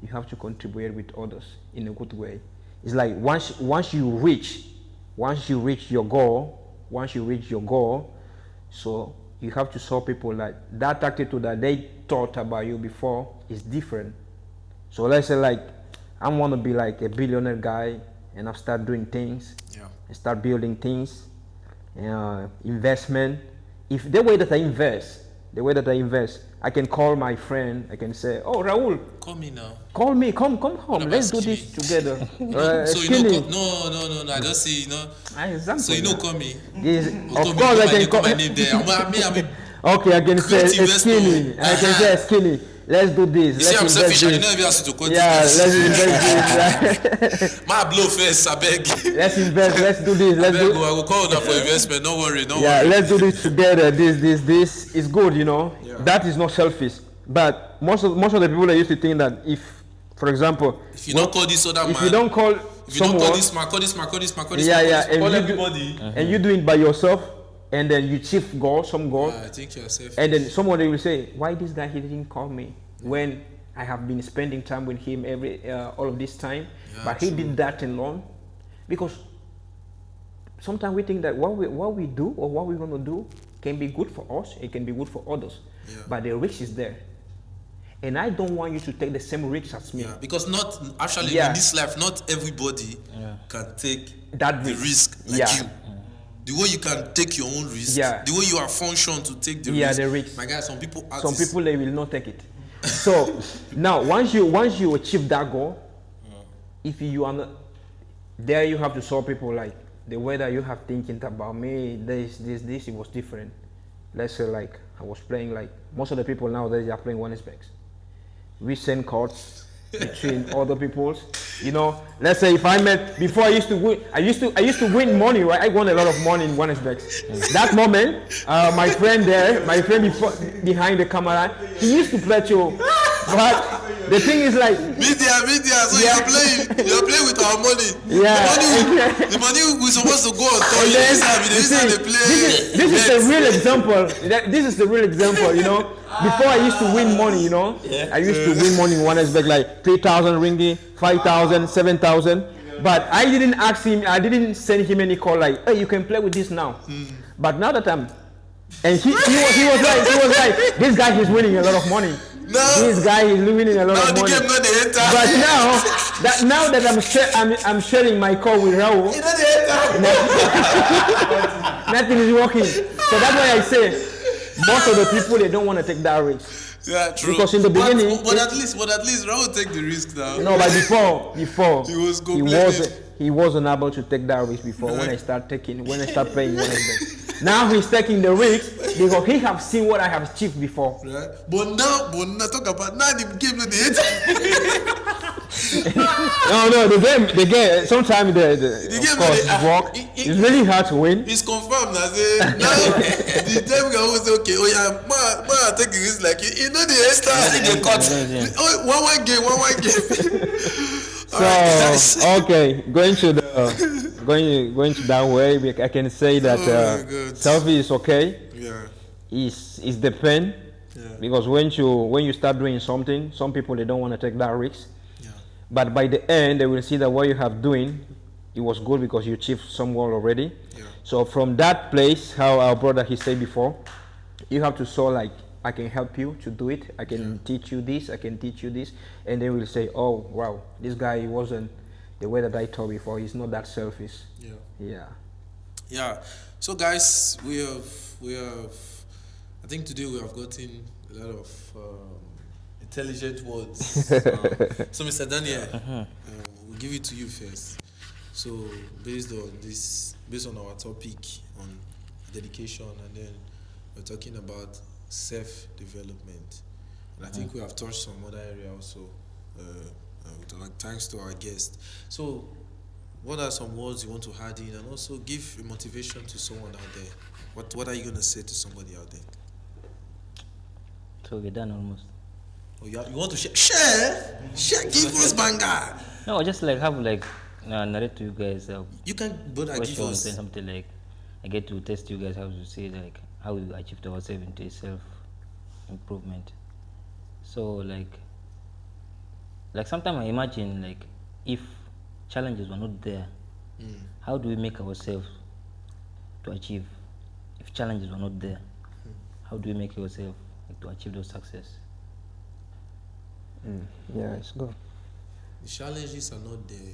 you have to contribute with others in a good way. It's like once you reach your goal, so you have to show people like that attitude that they thought about you before is different. So let's say like I want to be like a billionaire guy, and I start doing things,
Yeah.
I start building things, investment. If the way that I invest, I can call my friend. I can say, "Oh, Raul,
Call me now.
call me, come home.
about
Let's do
Skinny?
this together."
So you
Skinny.
know, no. I just see,
Example,
So you know, call me.
Yes,
Call
of
me,
course I
call
can
my
call.
name there. I mean,
Okay, I can say
Creative
Skinny.
investor.
I can say Skinny. let's do this.
You see, I'm
let's
selfish. I
invest
didn't even ask you to quote
yeah,
this.
let's invest this.
My blow first, I beg.
Let's invest. Let's do this.
I
Let's
beg,
do.
I will call that for investment. Don't worry, don't
Yeah,
worry.
let's do this together. This is good. You know,
Yeah.
that is not selfish. But most of the people that used to think that if, for example,
If you don't call this other man,
if you don't call
if you don't
someone,
call this man, call this man, call this man, call this
yeah,
man,
yeah,
call
and you
everybody.
and you do it by yourself, and then you achieve some goal,
I think you're safe.
and then someone will say, why this guy he didn't call me when I have been spending time with him all of this time,
Yeah,
but he did that alone, because sometimes we think that what we do or what we're gonna do can be good for us, it can be good for others,
Yeah.
but the risk is there, and I don't want you to take the same risk as me.
Yeah, because not actually
Yeah.
in this life, not everybody can take
That
the
risk.
risk like
Yeah.
you. The way you can take your own risk,
Yeah.
the way you are functioned to take the
Yeah,
risk.
the risk.
My guy, some people
Some people they will not take it. So now once you achieve that goal, if you are not there, you have to show people like the way that you have thinking about me, this it was different. Let's say like I was playing, like most of the people nowadays are playing one aspects. We send cards between other people's. You know, let's say if I met before, I used to win money, right? I won a lot of money in one aspect. That moment, my friend before behind the camera, he used to play too. But the thing is like,
media. So
Yeah.
you're playing with our money.
Yeah.
The money we're supposed to go on tour.
and
You
then,
understand?
you
This is how
see,
they play.
this is the real example. This is the real example, you know. Before I used to win money, you know. I used to win money in one aspect, like 3,000 ringgit, 5,000, 7,000. But I didn't ask him. I didn't send him any call like, "Hey, you can play with this now." But now that I'm, and he was like, "This guy is winning a lot of money.
No.
This guy is winning a lot
Now
of
the
money."
game not the enter.
But now that I'm sharing my call with Raul,
You know the enter.
nothing is working. So that's why I say most of the people they don't want to take that risk.
Yeah, true.
Because in the beginning-
but at least Raul take the risk now.
No, but before
He was complaining.
he wasn't able to take that risk before when I start playing one of them. Now he's taking the risk because he have seen what I have achieved before.
Right? But now talk about now the game not the enter.
No, the game. Sometimes the
game
of course
they-
work. It's really hard to win.
It's confirmed now. Say now the time we always say okay, oh yeah, man take the risk like you know the enter.
They cut.
Oh, one game.
So
Alright,
okay, going to that way, I can say that
Oh my God.
selfie is okay.
yeah.
Is depend
Yeah.
because when you start doing something, some people they don't want to take that risk.
Yeah.
But by the end, they will see that what you have doing, it was good because you achieved some goal already.
Yeah.
So from that place, how our brother he said before, you have to show like, I can help you to do it. I can teach you this. I can teach you this, and they will say, "Oh wow, this guy he wasn't the way that I thought before. He's not that selfish."
Yeah.
Yeah.
Yeah. So guys, we have. I think today we have gotten a lot of intelligent words. So Mr. Daniel, we'll give it to you first. So based on our topic on dedication, and then we're talking about self-development, and I think we have touched some other area also. Thanks to our guest. So, what are some words you want to add in, and also give a motivation to someone out there? What are you gonna say to somebody out there?
So we're done almost.
Oh, you want to share? Give us banger.
No, just like have like narrate to you guys
You can, but give
questions and
us.
something like I get to test you guys how to say like how we achieved ourselves into self improvement. So like sometimes I imagine like if challenges were not there, how do we make ourselves to achieve? If challenges were not there, how do we make ourselves like, to achieve those success?
Yeah, it's good.
The challenges are not there.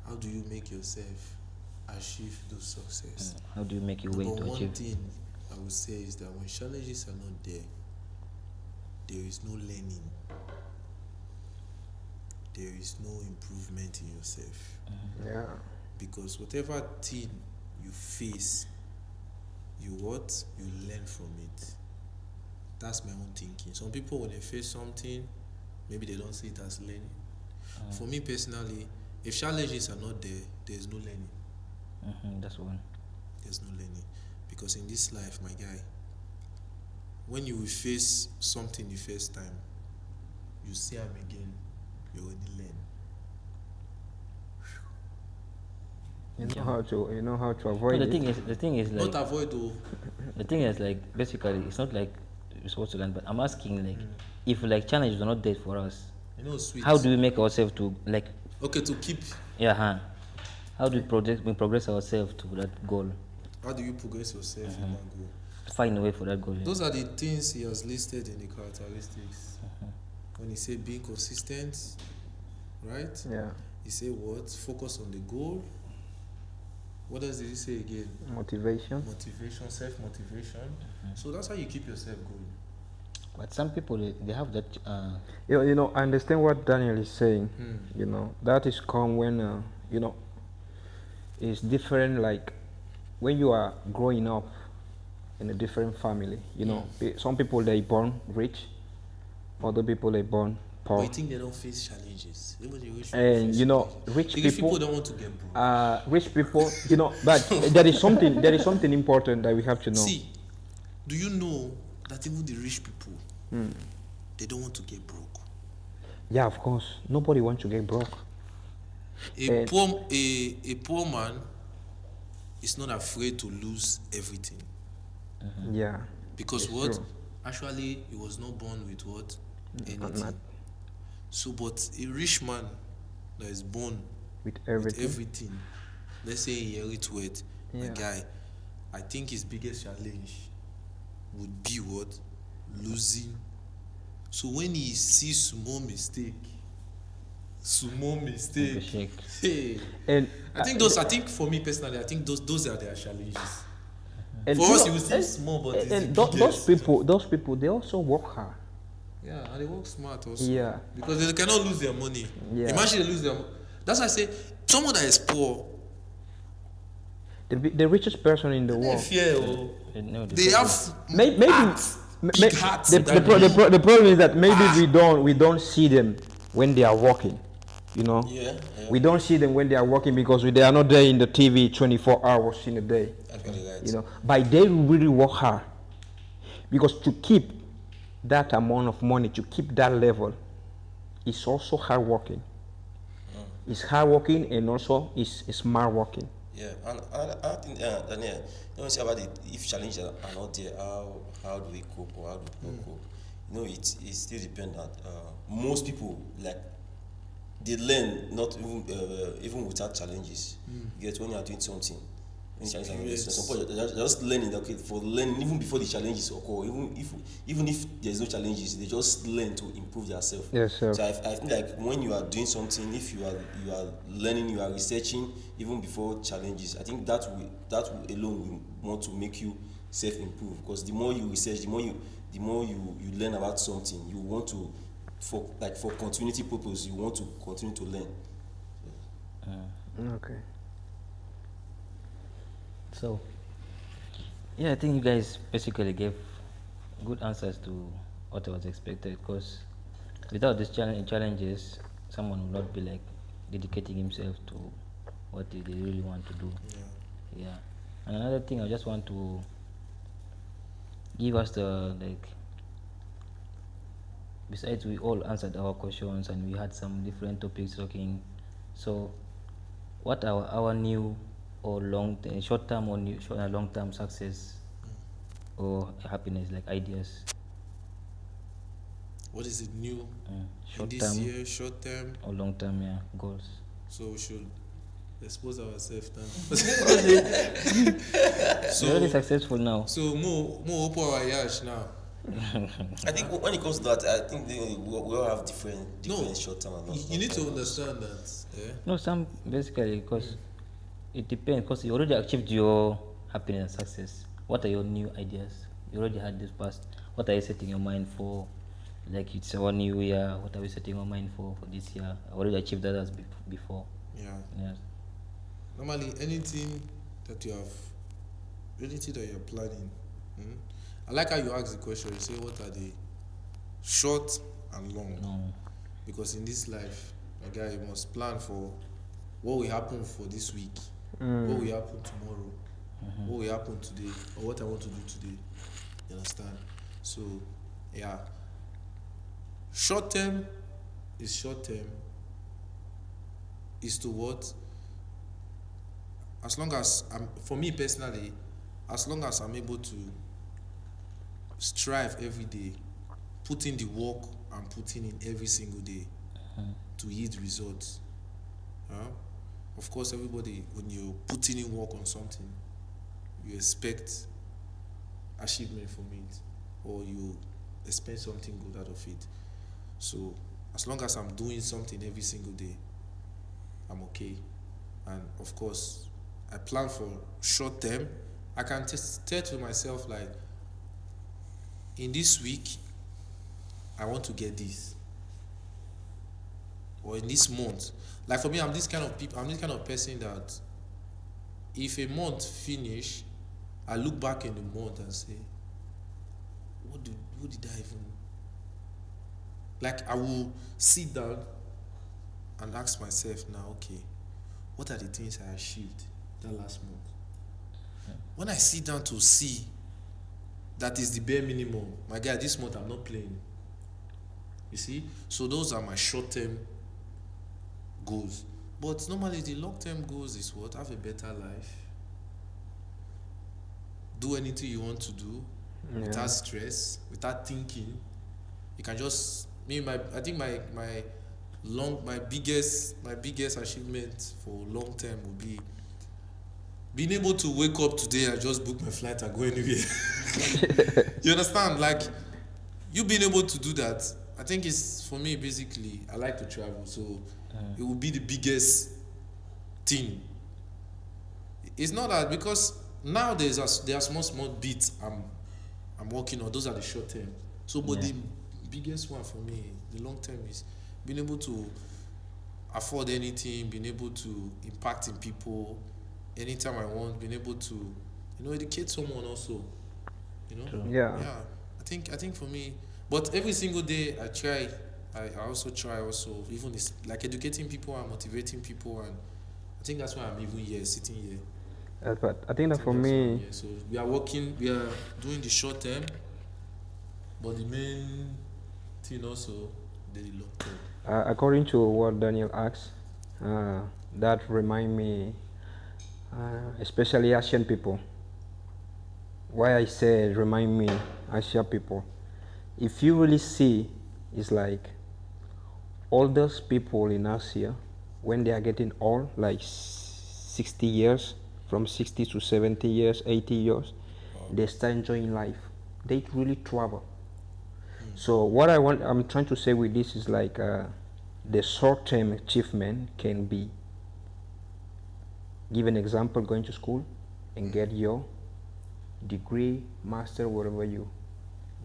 How do you make yourself achieve those success?
How do you make your way
But
to
one
achieve?
thing I would say is that when challenges are not there, there is no learning. There is no improvement in yourself.
Yeah.
Because whatever thing you face, you learn from it. That's my own thinking. Some people, when they face something, maybe they don't see it as learning. For me personally, if challenges are not there, there's no learning.
That's one.
There's no learning. Because in this life, my guy, when you will face something the first time, you see them again, you already learn.
You know how to avoid
But
it.
the thing is like,
Not avoid though.
the thing is like, basically, it's not like you're supposed to learn, but I'm asking like, if like challenges are not there for us,
You know, sweet.
how do we make ourselves to like,
Okay, to keep.
how do we progress ourselves to that goal,
How do you progress yourself in that goal?
find a way for that goal?
Those are the things he has listed in the characteristics. When he said being consistent, right?
Yeah.
He said what? Focus on the goal. What else did he say again?
Motivation.
Motivation, self-motivation. So that's how you keep yourself going.
But some people they have that.
You know, I understand what Daniel is saying. You know, that is come when you know, it's different. Like when you are growing up in a different family. You know, some people they born rich, other people they born
But
poor.
you think they don't face challenges? Even the rich people
And
face
you know,
challenges.
rich
The rich
people,
don't want to get broke.
rich people, you know, but there is something important that we have to know.
See, do you know that even the rich people, they don't want to get broke?
Yeah, of course, nobody wants to get broke.
A poor man is not afraid to lose everything.
Yeah,
Because
it's
what?
true.
Actually, he was not born with what? Anything.
not-
So, but a rich man that is born
with
with
everything.
everything, let's say he inherits wealth,
Yeah.
a guy, I think his biggest challenge would be what? Losing. So when he sees small mistake,
Shake.
hey,
And
I think for me personally, I think those are their challenges.
and
For
you
us,
know,
it will seem small, but it's
and
the
those
biggest.
people, they also work hard.
Yeah, and they work smart also.
Yeah.
Because they cannot lose their money.
Yeah.
Imagine they lose their That's why I say someone that is poor,
The richest person in the
they
world.
fear. Oh.
No,
They have
Maybe
hearts, big hearts.
the
that
problem is that maybe we don't see them when they are working. You know.
Yeah.
We don't see them when they are working because they are not there in the TV 24 hours in a day.
Actually, right.
You know, but they really work hard because to keep that amount of money, to keep that level, is also hard working. It's hard working and also it's smart working.
Yeah, and I think Daniel, you know, say about it, if challenges are not there, how do we cope or how do we not cope? You know, it still depends that most people like they learn not even without challenges. You get when you are doing something. When challenges are not there, some people they're just learning. Okay, for learning even before the challenges occur, even if there's no challenges, they just learn to improve themselves.
Yes, sir.
So I think like when you are doing something, if you are learning, you are researching even before challenges. I think that will alone will want to make you self-improve because the more you research, the more you learn about something, you want to for continuity purpose, you want to continue to learn.
Okay.
So, yeah, I think you guys basically gave good answers to what was expected. Because without these challenges, someone will not be like dedicating himself to what they really want to do. Yeah. And another thing, I just want to give us the like. Besides, we all answered our questions and we had some different topics talking. So, what are our new or short-term or long-term success or happiness, like ideas?
What is it new in this
Short-term
year, short term?
or long-term, goals.
So we should expose ourselves now.
We're already successful now.
So more open our yash now.
I think when it comes to that, I think we all have different short term and long term.
You need to understand that. Yeah?
No, some basically because it depends. Because you already achieved your happiness and success. What are your new ideas? You already had this past. What are you setting your mind for? Like it's our new year. What are we setting our mind for this year? I already achieved that as before.
Yeah.
Yes.
Normally, anything that you're planning, I like how you ask the question. You say, what are they? Short and long.
No.
Because in this life, my guy, you must plan for what will happen for this week, what will happen tomorrow, what will happen today, or what I want to do today. You understand? So, yeah. Short term is short term. Is to what? As long as for me personally, as long as I'm able to strive every day, put in the work and putting in every single day to yield results. Of course, everybody, when you're putting in work on something, you expect achievement from it, or you expect something good out of it. So, as long as I'm doing something every single day, I'm okay. And of course, I plan for short term. I can tell to myself, like, in this week, I want to get this. Or in this month. Like for me, I'm this kind of person that if a month finish, I look back in the month and say, what did I even... Like I will sit down and ask myself now, okay, what are the things I achieved that last month? When I sit down to see that is the bare minimum, my guy, this month I'm not playing. You see? So those are my short-term goals. But normally the long-term goals is what? Have a better life. Do anything you want to do without stress, without thinking. You can just... I think my biggest achievement for long term will be being able to wake up today and just book my flight and go anywhere. You understand? Like, you being able to do that, I think it's, for me, basically, I like to travel, so it will be the biggest thing. It's not that, because now there are small beats I'm working on. Those are the short term. So, but the biggest one for me, the long term, is being able to afford anything, being able to impact in people anytime I want, being able to, educate someone also.
Yeah.
I think for me, but every single day I try. I also try even it's like educating people and motivating people, and I think that's why I'm even here, sitting here.
But I think that for me,
so we are doing the short term, but the main thing also the long term.
according to what Daniel asked, that remind me, especially Asian people. Why I say remind me Asian people. If you really see, it's like all those people in Asia, when they are getting old, like 60 years, from 60 to 70 years, 80 years, they start enjoying life. They really travel. So what I'm trying to say with this is like the short-term achievement can be, give an example, going to school and get your degree, master, whatever you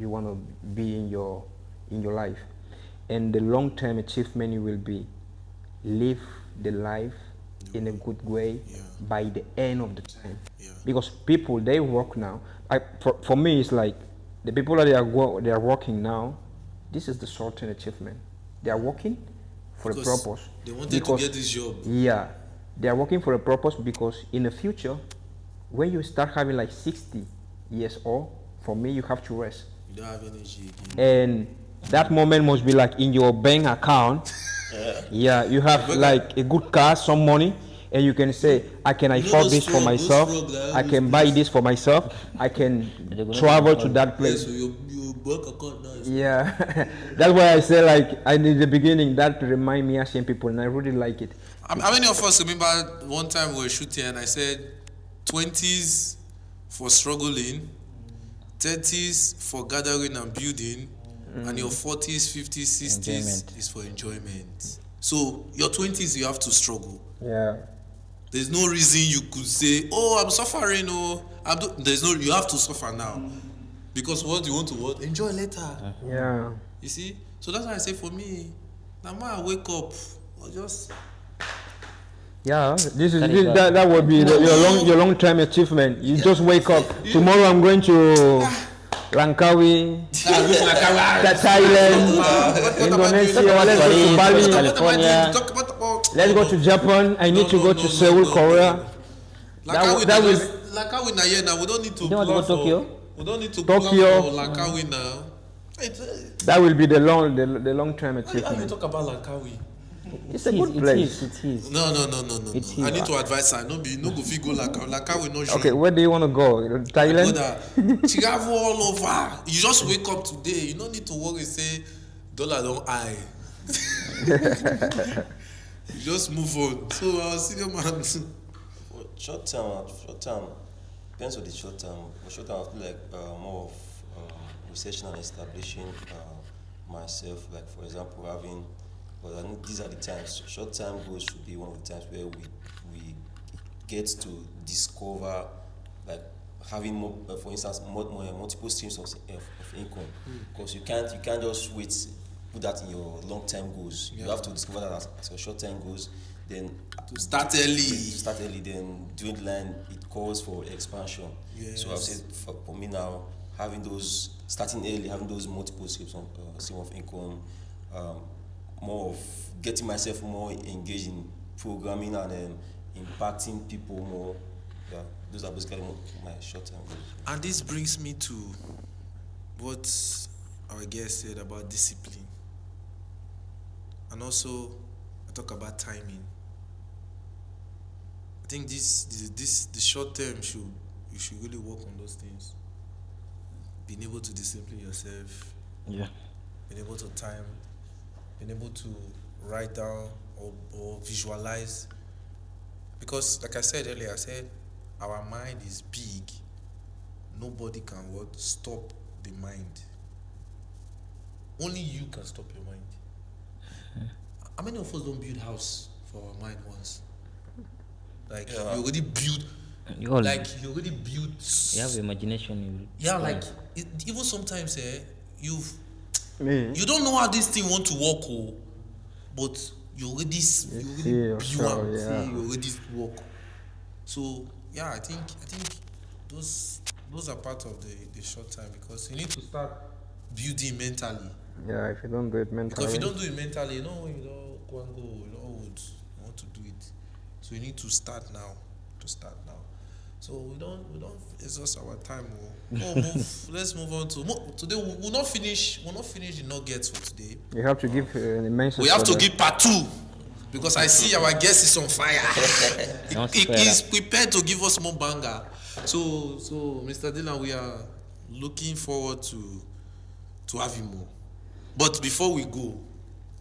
want to be in your life. And the long-term achievement will be live the life in a good way by the end of the time. Because people, they work now. For me, it's like the people that they are working now. This is the short-term achievement. They are working for a purpose.
They wanted to get this job.
Yeah, they are working for a purpose, because in the future, when you start having like 60 years old, for me, you have to rest.
You don't have energy again.
And that moment must be like in your bank account. Yeah, you have like a good car, some money, and you can say, I can afford this for myself. I can buy this for myself. I can travel to that place.
So your bank account now is...
Yeah, that's why I say, like, in the beginning, that remind me Asian people, and I really like it.
How many of us remember one time we were shooting and I said 20s for struggling, 30s for gathering and building, and your 40s, 50s, 60s is for enjoyment. So your 20s, you have to struggle.
Yeah.
There's no reason you could say, oh, I'm suffering, oh, you have to suffer now. Because what you want to what? Enjoy later.
Yeah.
You see? So that's why I say, for me, now I wake up, or just...
Yeah, that would be your long-term achievement. You just wake up. Tomorrow I'm going to Langkawi,
What
Thailand,
about
Indonesia.
you?
Let's go to Bali.
What am I
California.
doing? Talk about-
Let's go to Japan. I need to go to Seoul, Korea.
Langkawi
that will
Langkawi na here now. We don't need to
You don't want to
plan
go
for-
Tokyo?
We don't need to
Tokyo.
plan for Langkawi now.
That will be the long term
How you
achievement.
talk about Langkawi?
It's a good place.
It is.
No.
It
I
is.
need to advise her. No go fit go Langkawi. Langkawi no show.
Okay, where do you want to go? Thailand?
Travel all over. You just wake up today. You don't need to worry. Say dollar don't high. You just move on. So our senior man.
For short term, depends on the short term. For short term, I feel like more of researching and establishing myself. Like for example, having. But I think these are the times. Short term goals should be one of the times where we get to discover, like having more, for instance, multiple streams of income. Because you can't just put that in your long term goals. You have to discover that as your short term goals. Then
To start early.
Then during the line it calls for expansion.
Yes.
So I've said for me now, starting early, having those multiple streams of income, more of getting myself more engaged in programming and impacting people more. Yeah, those are basically my short-term goals.
And this brings me to what our guest said about discipline. And also, I talk about timing. I think the short term you should really work on those things. Being able to discipline yourself,
Yeah.
being able to time, being able to write down or visualize. Because like I said earlier, our mind is big. Nobody can stop the mind. Only you can stop your mind. How many of us don't build house for our mind once? Like you already build.
You all
You already build.
you have imagination.
Even sometimes
Me?
you don't know how this thing want to work, but you already build
sure,
am,
yeah.
you already work. So yeah, I think those are part of the short time, because you need to start building mentally.
Yeah, if you don't do it mentally.
Because if you don't do it mentally, you don't go and go, you want to do it. So you need to start now. So we don't exhaust our time. Let's move on to today. We'll not finish the nuggets for today.
You have to give an immense.
We have to give part 2, because I see our guest is on fire. He's prepared to give us more banger. So Mr. Dylan, we are looking forward to having more. But before we go,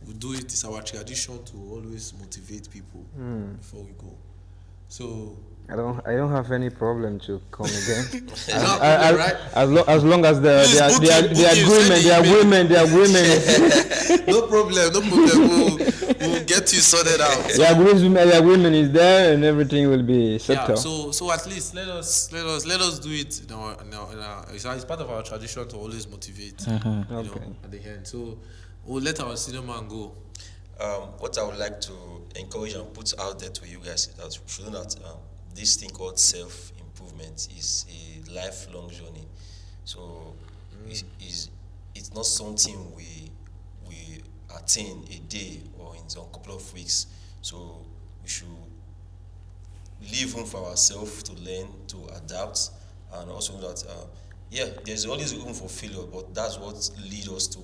we do it. It's our tradition to always motivate people before we go. So
I don't have any problem to come again.
right?
As long as the agreement.
No problem. We'll get you sorted out.
The agreement is there and everything will be settled.
So at least let us do it in our it's part of our tradition to always motivate.
Okay.
At the end. So we'll let our senior man go.
What I would like to encourage and put out there to you guys is that we should know that this thing called self-improvement is a lifelong journey. So it's not something we attain a day or in some couple of weeks. So we should leave room for ourselves to learn, to adapt, and also know that there's always room for failure, but that's what leads us to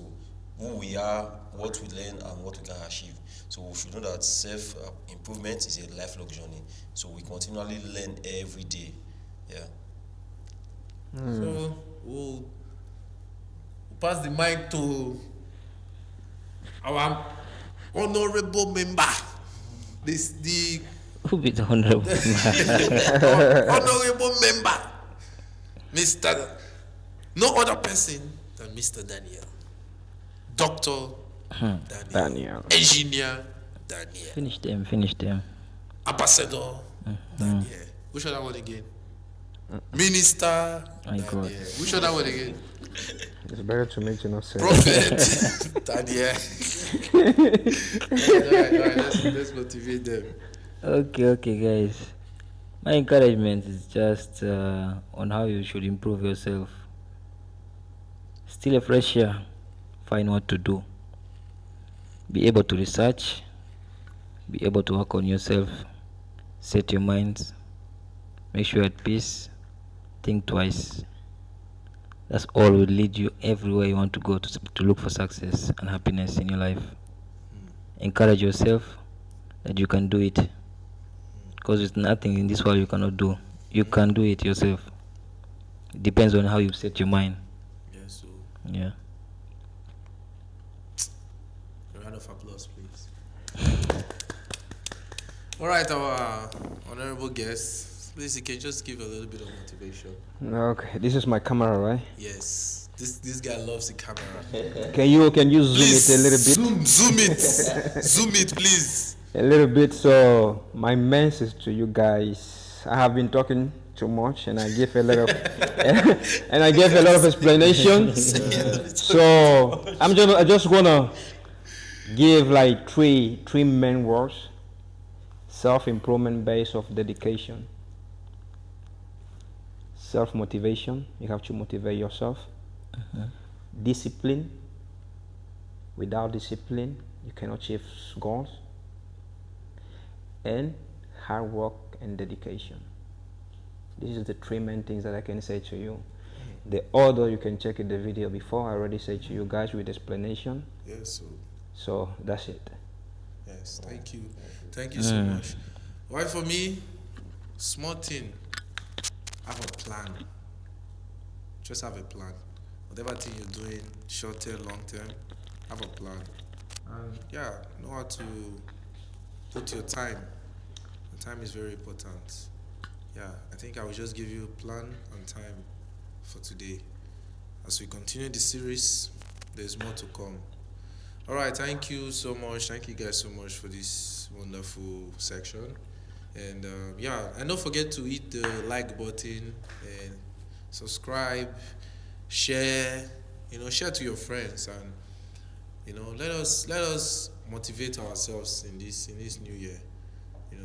who we are, what we learn, and what we can achieve. So we should know that self-improvement is a lifelong journey. So we continually learn every day. Yeah.
So we'll pass the mic to our honorable member. The
Who be the honorable?
honorable member, Mr. No other person than Mr. Daniel. Dr. Daniel. Engineer Daniel.
Finish them.
Ambassador Daniel. Which other one again? Minister
My
Daniel.
God.
Which other one again?
It's better to make you not say.
Prophet Daniel. Alright, let's motivate them.
Okay, guys. My encouragement is just on how you should improve yourself. Still a fresh year. Find what to do. Be able to research. Be able to work on yourself. Set your minds. Make sure you're at peace. Think twice. That's all will lead you everywhere you want to go to look for success and happiness in your life. Encourage yourself that you can do it. Because there's nothing in this world you cannot do. You can do it yourself. It depends on how you set your mind.
Yes, so
Yeah.
a round of applause, please. All right, our honorable guest, please, you can just give a little bit of motivation.
Okay, this is my camera, right?
Yes, this guy loves the camera.
Can you zoom
Please,
it a little bit?
zoom it, zoom it, please.
A little bit. So my message to you guys, I have been talking too much, and I gave a lot of and I gave a lot of explanations. So I just wanna give like three main words: self-improvement based of dedication, self-motivation. You have to motivate yourself. Discipline. Without discipline, you cannot achieve goals. And hard work and dedication. These are the three main things that I can say to you. The order you can check in the video before. I already said to you guys with explanation.
Yes, so
So that's it.
yes, thank you so much. Why for me, small thing. Have a plan. Just have a plan. Whatever thing you're doing, short term, long term, have a plan. And yeah, know how to put your time. The time is very important. Yeah, I think I will just give you a plan and time for today. As we continue the series, there's more to come. All right, thank you so much. Thank you guys so much for this wonderful section. And yeah, and don't forget to hit the like button and subscribe, share. Share to your friends, and let us motivate ourselves in this new year.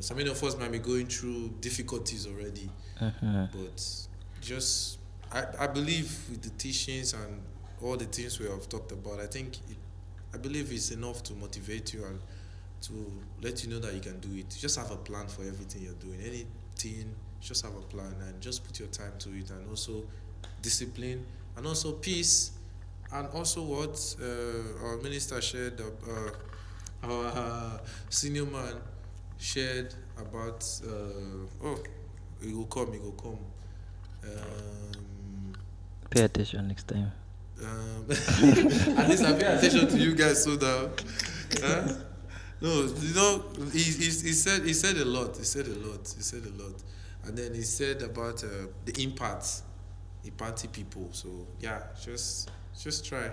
So many of us might be going through difficulties already, but just I believe with the teachings and all the things we have talked about, I believe it's enough to motivate you and to let you know that you can do it. Just have a plan for everything you're doing. Anything, just have a plan and just put your time to it, and also discipline, and also peace, and also what our minister shared, our senior man shared about. It will come.
Pay attention next time.
At least I pay attention to you guys so that. No, he said a lot. He said a lot, and then he said about the impacting people. So yeah, just try.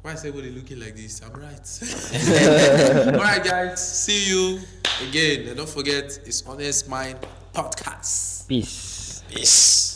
Why is everybody looking like this? I'm right. All right, guys. See you again, and don't forget, it's Honest Mind Podcast.
Peace.
Peace.